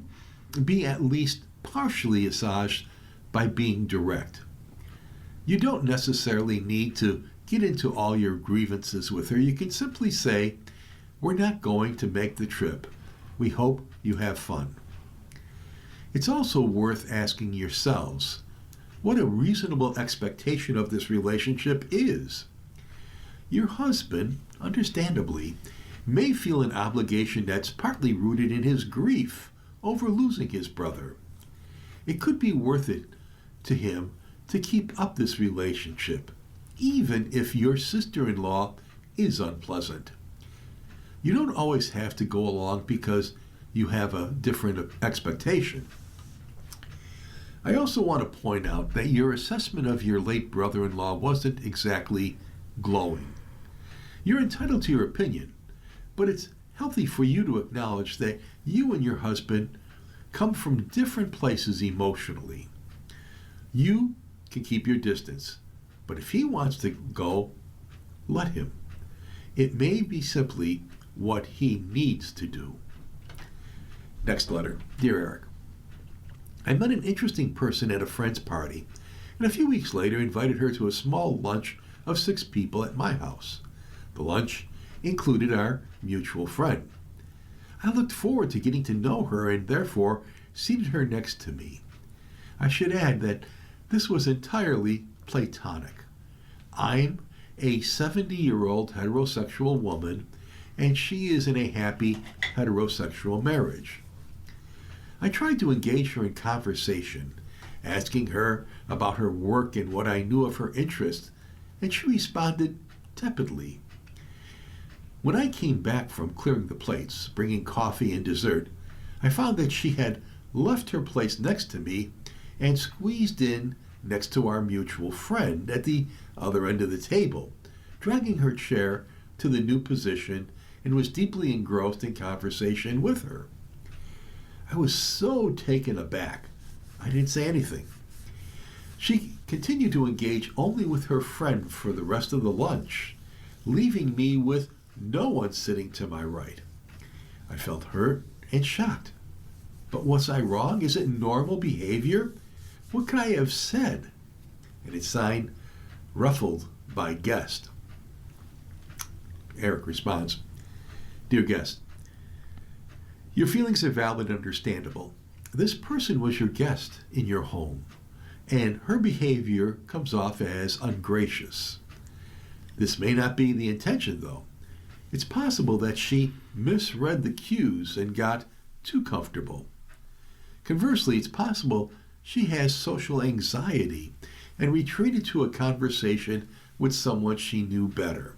[SPEAKER 3] be at least partially assuaged by being direct. You don't necessarily need to get into all your grievances with her. You can simply say, we're not going to make the trip. We hope you have fun. It's also worth asking yourselves what a reasonable expectation of this relationship is. Your husband, understandably, may feel an obligation that's partly rooted in his grief over losing his brother. It could be worth it to him to keep up this relationship, even if your sister-in-law is unpleasant. You don't always have to go along because you have a different expectation. I also want to point out that your assessment of your late brother-in-law wasn't exactly glowing. You're entitled to your opinion, but it's healthy for you to acknowledge that you and your husband come from different places emotionally. You can keep your distance, but if he wants to go, let him. It may be simply what he needs to do. Next letter. Dear Eric, I met an interesting person at a friend's party, and a few weeks later invited her to a small lunch of 6 people at my house. The lunch included our mutual friend. I looked forward to getting to know her and therefore seated her next to me. I should add that this was entirely platonic. I'm a 70-year-old heterosexual woman, and she is in a happy heterosexual marriage. I tried to engage her in conversation, asking her about her work and what I knew of her interests, and she responded tepidly. When I came back from clearing the plates, bringing coffee and dessert, I found that she had left her place next to me and squeezed in next to our mutual friend at the other end of the table, dragging her chair to the new position and was deeply engrossed in conversation with her. I was so taken aback, I didn't say anything. She continued to engage only with her friend for the rest of the lunch, leaving me with no one sitting to my right. I felt hurt and shocked. But was I wrong? Is it normal behavior? What could I have said? And it's signed, Ruffled by Guest. Eric responds, Dear Guest, your feelings are valid and understandable. This person was your guest in your home, and her behavior comes off as ungracious. This may not be the intention, though. It's possible that she misread the cues and got too comfortable. Conversely, it's possible she has social anxiety and retreated to a conversation with someone she knew better.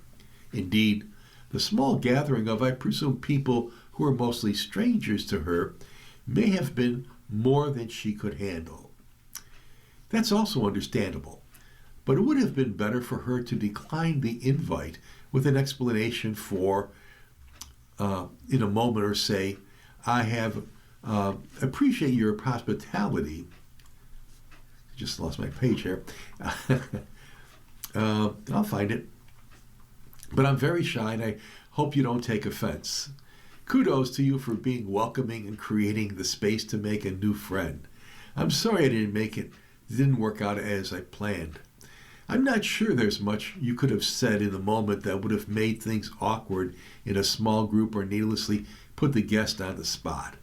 [SPEAKER 3] Indeed, the small gathering of, I presume, people who are mostly strangers to her may have been more than she could handle. That's also understandable, but it would have been better for her to decline the invite with an explanation for, in a moment, or say, I have appreciate your hospitality. Just lost my page here. I'll find it. But I'm very shy, and I hope you don't take offense. Kudos to you for being welcoming and creating the space to make a new friend. I'm sorry I didn't work out as I planned. I'm not sure there's much you could have said in the moment that would have made things awkward in a small group or needlessly put the guest on the spot.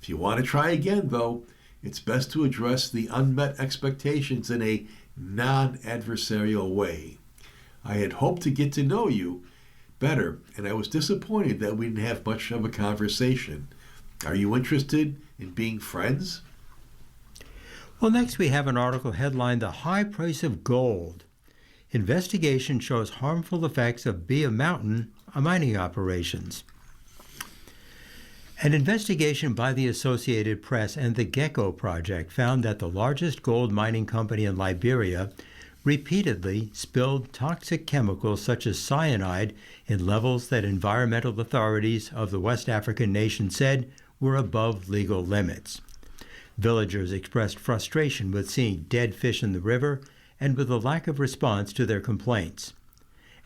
[SPEAKER 3] If you want to try again, though, it's best to address the unmet expectations in a non-adversarial way. I had hoped to get to know you better, and I was disappointed that we didn't have much of a conversation. Are you interested in being friends?
[SPEAKER 2] Well, next we have an article headlined The High Price of Gold. Investigation shows harmful effects of Bia Mountain mining operations. An investigation by the Associated Press and the Gecko Project found that the largest gold mining company in Liberia repeatedly spilled toxic chemicals such as cyanide in levels that environmental authorities of the West African nation said were above legal limits. Villagers expressed frustration with seeing dead fish in the river and with a lack of response to their complaints.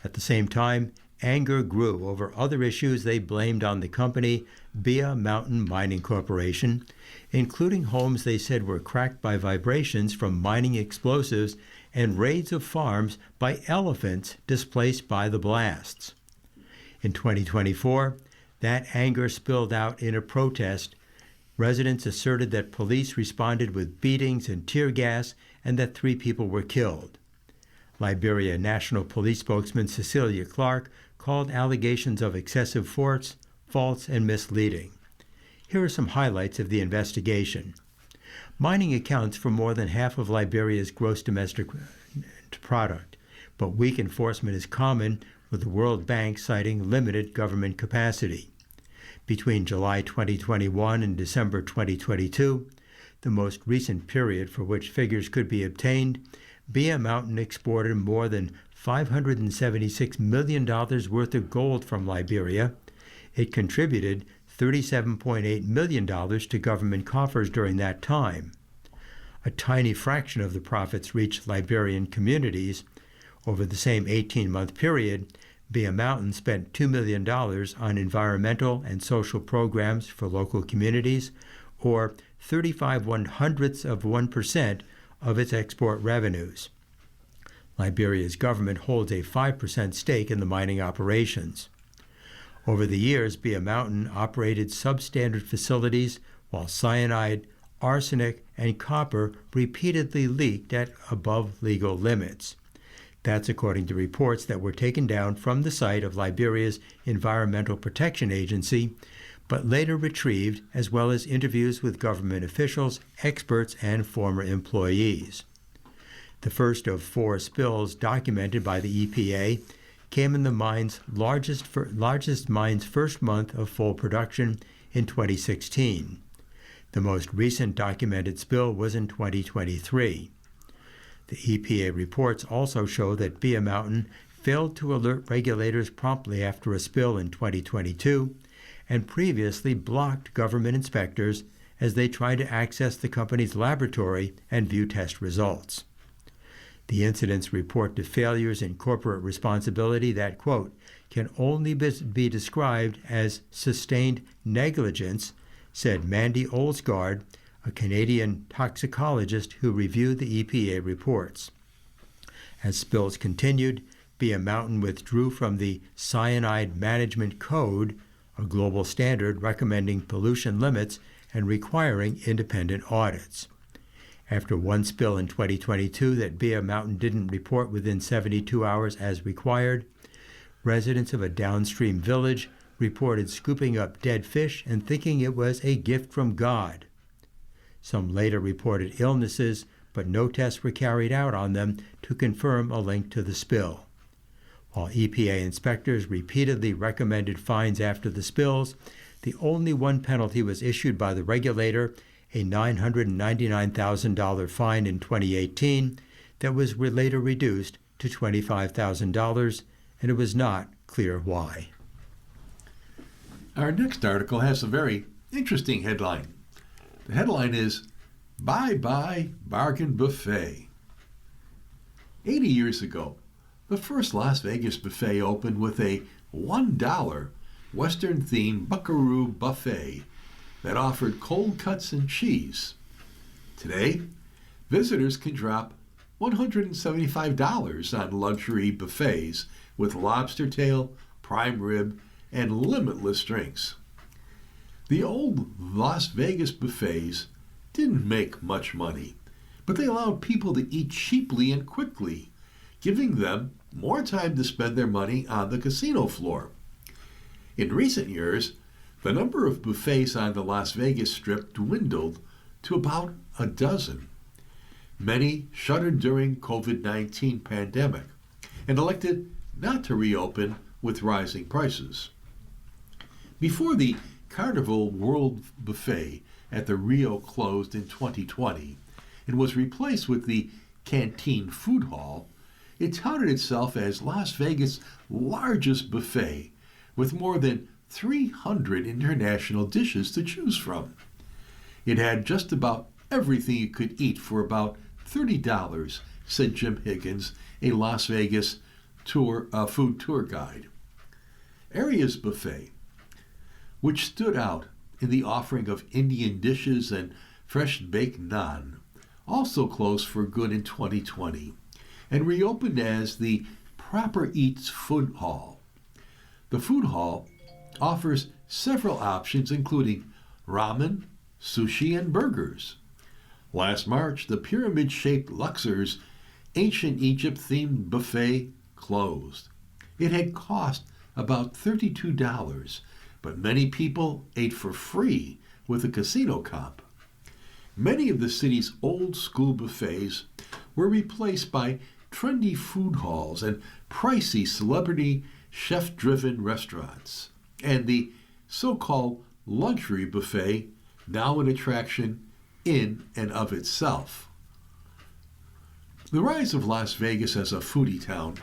[SPEAKER 2] At the same time, anger grew over other issues they blamed on the company, Bia Mountain Mining Corporation, including homes they said were cracked by vibrations from mining explosives and raids of farms by elephants displaced by the blasts. In 2024, that anger spilled out in a protest. Residents asserted that police responded with beatings and tear gas and that 3 people were killed. Liberia National Police spokesman Cecilia Clark called allegations of excessive force false and misleading. Here are some highlights of the investigation. Mining accounts for more than half of Liberia's gross domestic product, but weak enforcement is common, with the World Bank citing limited government capacity. Between July 2021 and December 2022, the most recent period for which figures could be obtained, Bia Mountain exported more than $576 million worth of gold from Liberia. It contributed $37.8 million to government coffers during that time. A tiny fraction of the profits reached Liberian communities. Over the same 18-month period, Bia Mountain spent $2 million on environmental and social programs for local communities, or 35/100% of its export revenues. Liberia's government holds a 5% stake in the mining operations. Over the years, Bia Mountain operated substandard facilities while cyanide, arsenic, and copper repeatedly leaked at above legal limits. That's according to reports that were taken down from the site of Liberia's Environmental Protection Agency, but later retrieved, as well as interviews with government officials, experts, and former employees. The first of 4 spills documented by the EPA came in the mine's largest mine's first month of full production in 2016. The most recent documented spill was in 2023. The EPA reports also show that Bia Mountain failed to alert regulators promptly after a spill in 2022 and previously blocked government inspectors as they tried to access the company's laboratory and view test results. The incidents report to failures in corporate responsibility that, quote, can only be described as sustained negligence, said Mandy Olsgaard, a Canadian toxicologist who reviewed the EPA reports. As spills continued, Bear Mountain withdrew from the Cyanide Management Code, a global standard recommending pollution limits and requiring independent audits. After one spill in 2022 that Bear Mountain didn't report within 72 hours as required, residents of a downstream village reported scooping up dead fish and thinking it was a gift from God. Some later reported illnesses, but no tests were carried out on them to confirm a link to the spill. While EPA inspectors repeatedly recommended fines after the spills, the only one penalty was issued by the regulator, a $999,000 fine in 2018 that was later reduced to $25,000, and it was not clear why.
[SPEAKER 3] Our next article has a very interesting headline. The headline is, Bye Bye Bargain Buffet. 80 years ago, the first Las Vegas buffet opened with a $1 Western-themed Buckaroo buffet that offered cold cuts and cheese. Today, visitors can drop $175 on luxury buffets with lobster tail, prime rib, and limitless drinks. The old Las Vegas buffets didn't make much money, but they allowed people to eat cheaply and quickly, giving them more time to spend their money on the casino floor. In recent years, the number of buffets on the Las Vegas Strip dwindled to about a dozen. Many shuttered during COVID-19 pandemic and elected not to reopen with rising prices. Before the Carnival World Buffet at the Rio closed in 2020 and was replaced with the Canteen Food Hall, it touted itself as Las Vegas' largest buffet with more than 300 international dishes to choose from. It had just about everything you could eat for about $30, said Jim Higgins, a Las Vegas food tour guide. Aria's Buffet, which stood out in the offering of Indian dishes and fresh baked naan, also closed for good in 2020 and reopened as the Proper Eats Food Hall. The food hall offers several options including ramen, sushi, and burgers. Last March, the pyramid-shaped Luxor's ancient Egypt-themed buffet closed. It had cost about $32, but many people ate for free with a casino comp. Many of the city's old-school buffets were replaced by trendy food halls and pricey celebrity chef-driven restaurants, and the so-called luxury buffet, now an attraction in and of itself. The rise of Las Vegas as a foodie town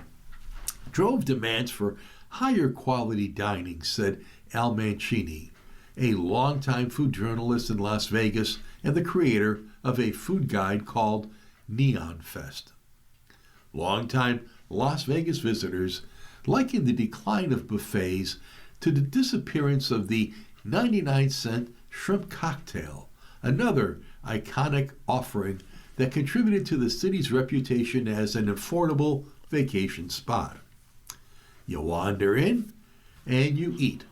[SPEAKER 3] drove demands for higher quality dining, said Al Mancini, a longtime food journalist in Las Vegas and the creator of a food guide called Neon Fest. Longtime Las Vegas visitors likened the decline of buffets to the disappearance of the 99-cent shrimp cocktail, another iconic offering that contributed to the city's reputation as an affordable vacation spot. You wander in and you eat.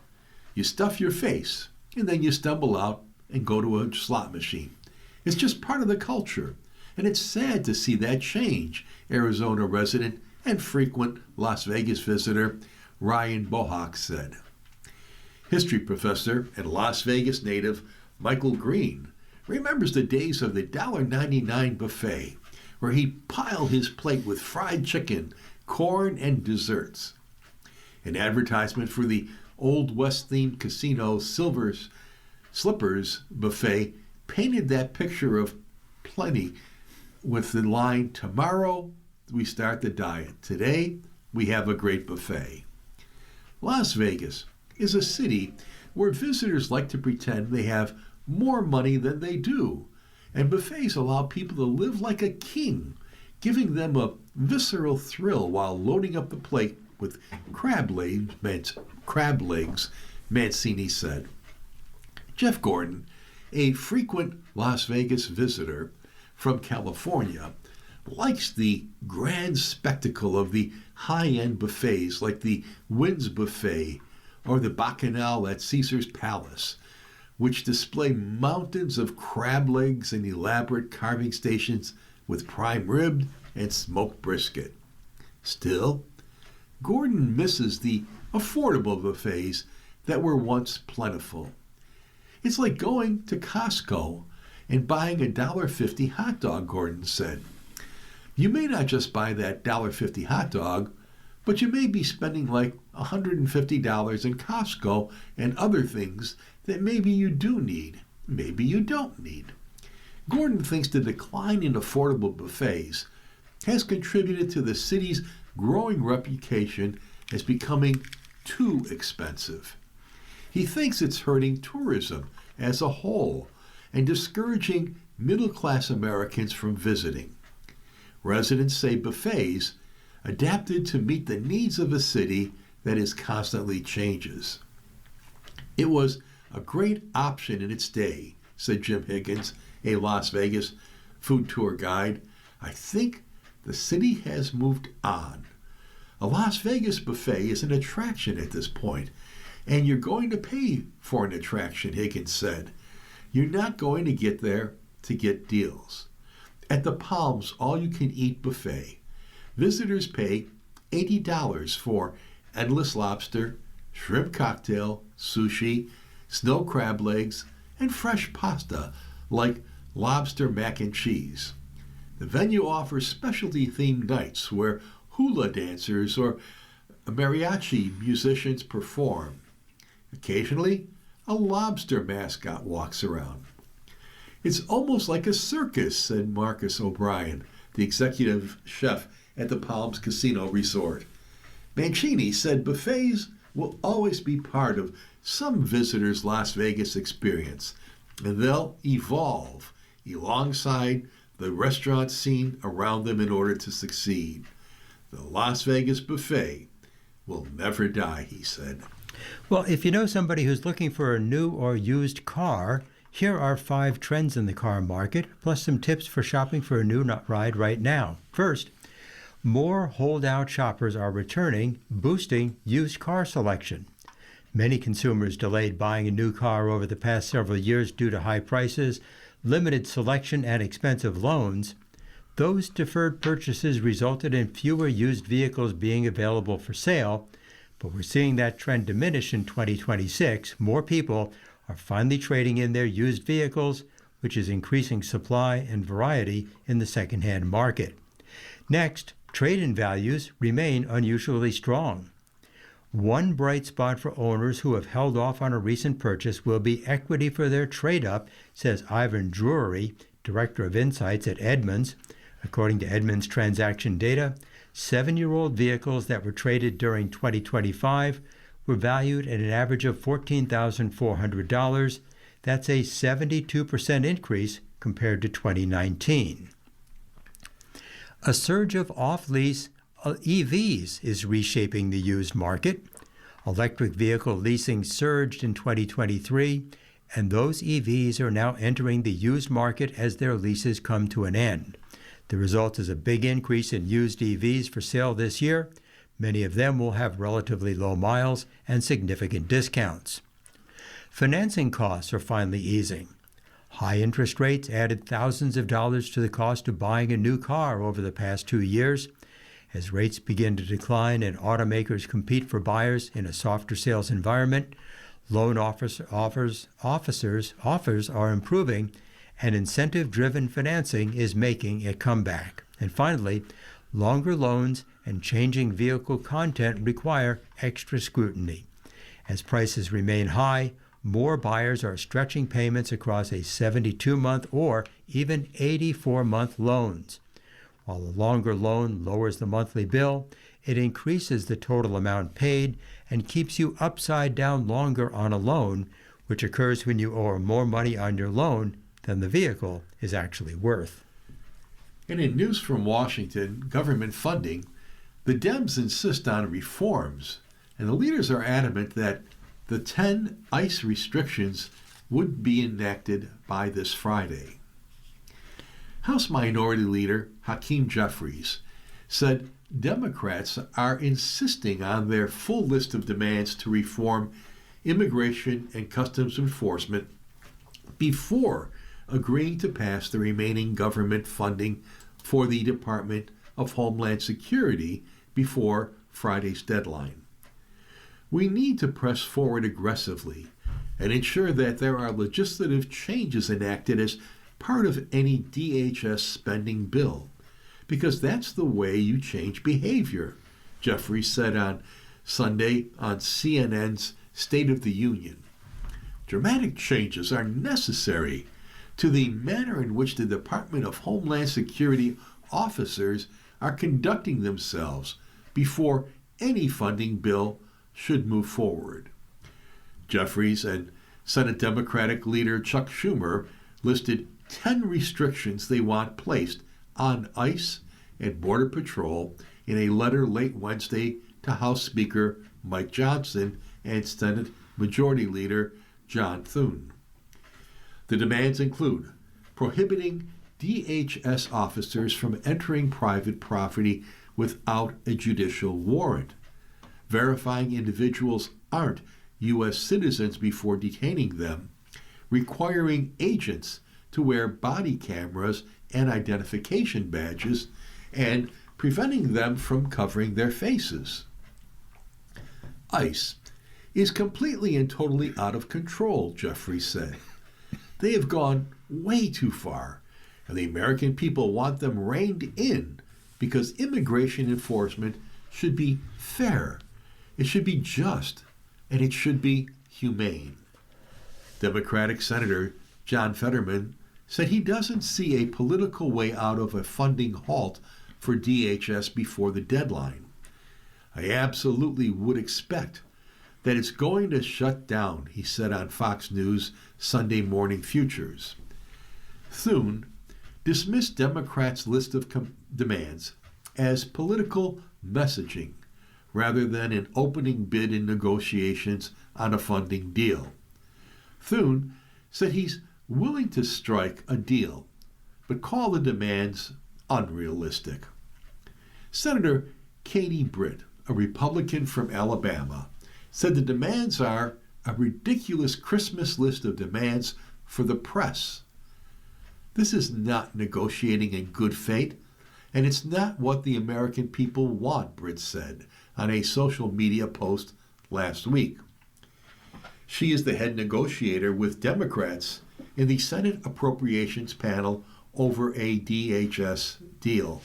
[SPEAKER 3] You stuff your face and then you stumble out and go to a slot machine. It's just part of the culture, and it's sad to see that change, Arizona resident and frequent Las Vegas visitor Ryan Bohawk said. History professor and Las Vegas native Michael Green remembers the days of the $1.99 buffet, where he piled his plate with fried chicken, corn, and desserts. An advertisement for the Old West-themed casino Silver Slippers buffet painted that picture of plenty with the line, "Tomorrow we start the diet. Today we have a great buffet. Las Vegas is a city where visitors like to pretend they have more money than they do, and buffets allow people to live like a king, giving them a visceral thrill while loading up the plate with crab legs, Mancini said. Jeff Gordon, a frequent Las Vegas visitor from California, likes the grand spectacle of the high-end buffets like the Wynn's Buffet or the Bacchanal at Caesar's Palace, which display mountains of crab legs and elaborate carving stations with prime rib and smoked brisket. Still, Gordon misses the affordable buffets that were once plentiful. It's like going to Costco and buying a $1.50 hot dog, Gordon said. You may not just buy that $1.50 hot dog, but you may be spending like $150 in Costco and other things that maybe you do need, maybe you don't need. Gordon thinks the decline in affordable buffets has contributed to the city's growing reputation as becoming too expensive. He thinks it's hurting tourism as a whole and discouraging middle-class Americans from visiting. Residents say buffets adapted to meet the needs of a city that is constantly changes. It was a great option in its day, said Jim Higgins, a Las Vegas food tour guide. I think the city has moved on. A Las Vegas buffet is an attraction at this point, and you're going to pay for an attraction, Higgins said. You're not going to get there to get deals. At the Palms All-You-Can-Eat Buffet, visitors pay $80 for endless lobster, shrimp cocktail, sushi, snow crab legs, and fresh pasta like lobster mac and cheese. The venue offers specialty-themed nights where hula dancers or mariachi musicians perform. Occasionally, a lobster mascot walks around. It's almost like a circus, said Marcus O'Brien, the executive chef at the Palms Casino Resort. Mancini said buffets will always be part of some visitors' Las Vegas experience, and they'll evolve alongside the restaurant scene around them in order to succeed. The Las Vegas buffet will never die, he said.
[SPEAKER 2] Well, if you know somebody who's looking for a new or used car, here are 5 trends in the car market, plus some tips for shopping for a new ride right now. First, more holdout shoppers are returning, boosting used car selection. Many consumers delayed buying a new car over the past several years due to high prices, limited selection, and expensive loans. Those deferred purchases resulted in fewer used vehicles being available for sale, but we're seeing that trend diminish in 2026. More people are finally trading in their used vehicles, which is increasing supply and variety in the secondhand market. Next, trade-in values remain unusually strong. One bright spot for owners who have held off on a recent purchase will be equity for their trade-up, says Ivan Drury, Director of Insights at Edmunds. According to Edmunds transaction data, 7-year-old vehicles that were traded during 2025 were valued at an average of $14,400. That's a 72% increase compared to 2019. A surge of off-lease EVs is reshaping the used market. Electric vehicle leasing surged in 2023, and those EVs are now entering the used market as their leases come to an end. The result is a big increase in used EVs for sale this year. Many of them will have relatively low miles and significant discounts. Financing costs are finally easing. High interest rates added thousands of dollars to the cost of buying a new car over the past 2 years. As rates begin to decline and automakers compete for buyers in a softer sales environment, loan offers are improving, and incentive-driven financing is making a comeback. And finally, longer loans and changing vehicle content require extra scrutiny. As prices remain high, more buyers are stretching payments across a 72-month or even 84-month loans. While a longer loan lowers the monthly bill, it increases the total amount paid and keeps you upside down longer on a loan, which occurs when you owe more money on your loan than the vehicle is actually worth.
[SPEAKER 3] And in news from Washington, government funding, the Dems insist on reforms, and the leaders are adamant that the 10 ICE restrictions would be enacted by this Friday. House Minority Leader Hakeem Jeffries said Democrats are insisting on their full list of demands to reform immigration and customs enforcement before agreeing to pass the remaining government funding for the Department of Homeland Security before Friday's deadline. We need to press forward aggressively and ensure that there are legislative changes enacted as part of any DHS spending bill, because that's the way you change behavior, Jeffrey said on Sunday on CNN's State of the Union. Dramatic changes are necessary to the manner in which the Department of Homeland Security officers are conducting themselves before any funding bill should move forward. Jeffries and Senate Democratic leader Chuck Schumer listed 10 restrictions they want placed on ICE and Border Patrol in a letter late Wednesday to House Speaker Mike Johnson and Senate Majority Leader John Thune. The demands include prohibiting DHS officers from entering private property without a judicial warrant, verifying individuals aren't U.S. citizens before detaining them, requiring agents to wear body cameras and identification badges, and preventing them from covering their faces. ICE is completely and totally out of control, Jeffrey said. They have gone way too far, and the American people want them reined in because immigration enforcement should be fair, it should be just, and it should be humane. Democratic Senator John Fetterman said he doesn't see a political way out of a funding halt for DHS before the deadline. I absolutely would expect that it's going to shut down, he said on Fox News Sunday Morning Futures. Thune dismissed Democrats' list of demands as political messaging rather than an opening bid in negotiations on a funding deal. Thune said he's willing to strike a deal, but called the demands unrealistic. Senator Katie Britt, a Republican from Alabama, said the demands are a ridiculous Christmas list of demands for the press. This is not negotiating in good faith, and it's not what the American people want, Britt said on a social media post last week. She is the head negotiator with Democrats in the Senate Appropriations panel over a DHS deal.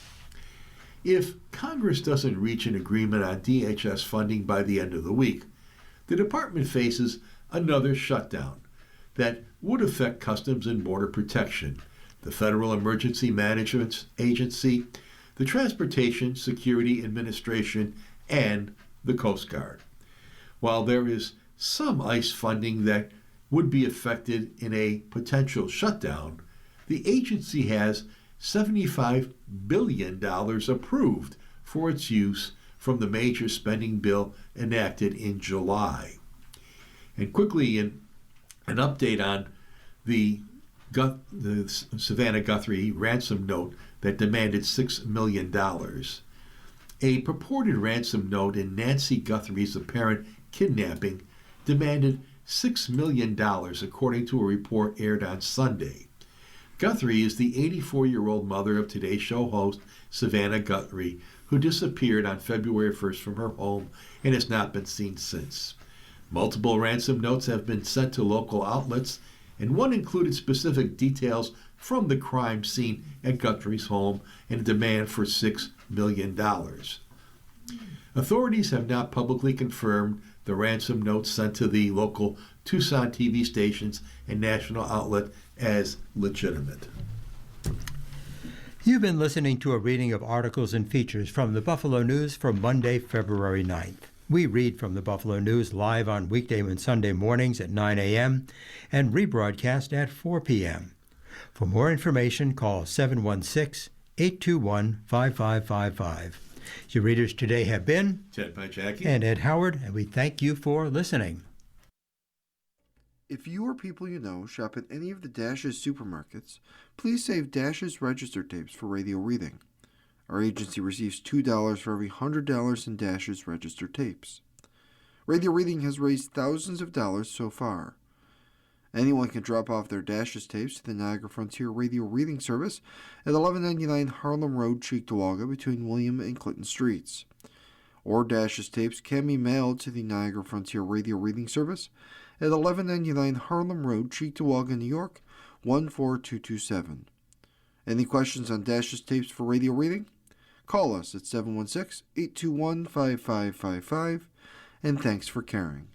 [SPEAKER 3] If Congress doesn't reach an agreement on DHS funding by the end of the week, the department faces another shutdown that would affect Customs and Border Protection, the Federal Emergency Management Agency, the Transportation Security Administration, and the Coast Guard. While there is some ICE funding that would be affected in a potential shutdown, the agency has $75 billion approved for its use from the major spending bill enacted in July. And quickly, an update on the Savannah Guthrie ransom note that demanded $6 million. A purported ransom note in Nancy Guthrie's apparent kidnapping demanded $6 million, according to a report aired on Sunday. Guthrie is the 84-year-old mother of Today Show host Savannah Guthrie, who disappeared on February 1st from her home and has not been seen since. Multiple ransom notes have been sent to local outlets, and one included specific details from the crime scene at Guthrie's home and a demand for $6 million. Authorities have not publicly confirmed the ransom notes sent to the local Tucson TV stations and national outlet as legitimate.
[SPEAKER 2] You've been listening to a reading of articles and features from the Buffalo News for Monday, February 9th. We read from the Buffalo News live on weekday and Sunday mornings at 9 a.m. and rebroadcast at 4 p.m. For more information, call 716-821-5555. Your readers today have been
[SPEAKER 3] Ted by Jackie
[SPEAKER 2] and Ed Howard, and we thank you for listening.
[SPEAKER 1] If you or people you know shop at any of the Dash's supermarkets, please save Dash's register tapes for radio reading. Our agency receives $2 for every $100 in Dash's register tapes. Radio reading has raised thousands of dollars so far. Anyone can drop off their Dash's tapes to the Niagara Frontier Radio Reading Service at 1199 Harlem Road, Cheektowaga, between William and Clinton Streets. Or Dash's tapes can be mailed to the Niagara Frontier Radio Reading Service at 1199 Harlem Road, Cheektowaga, New York, 14227. Any questions on Dash's tapes for radio reading? Call us at 716-821-5555, and thanks for caring.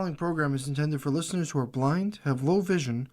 [SPEAKER 1] following program is intended for listeners who are blind, have low vision,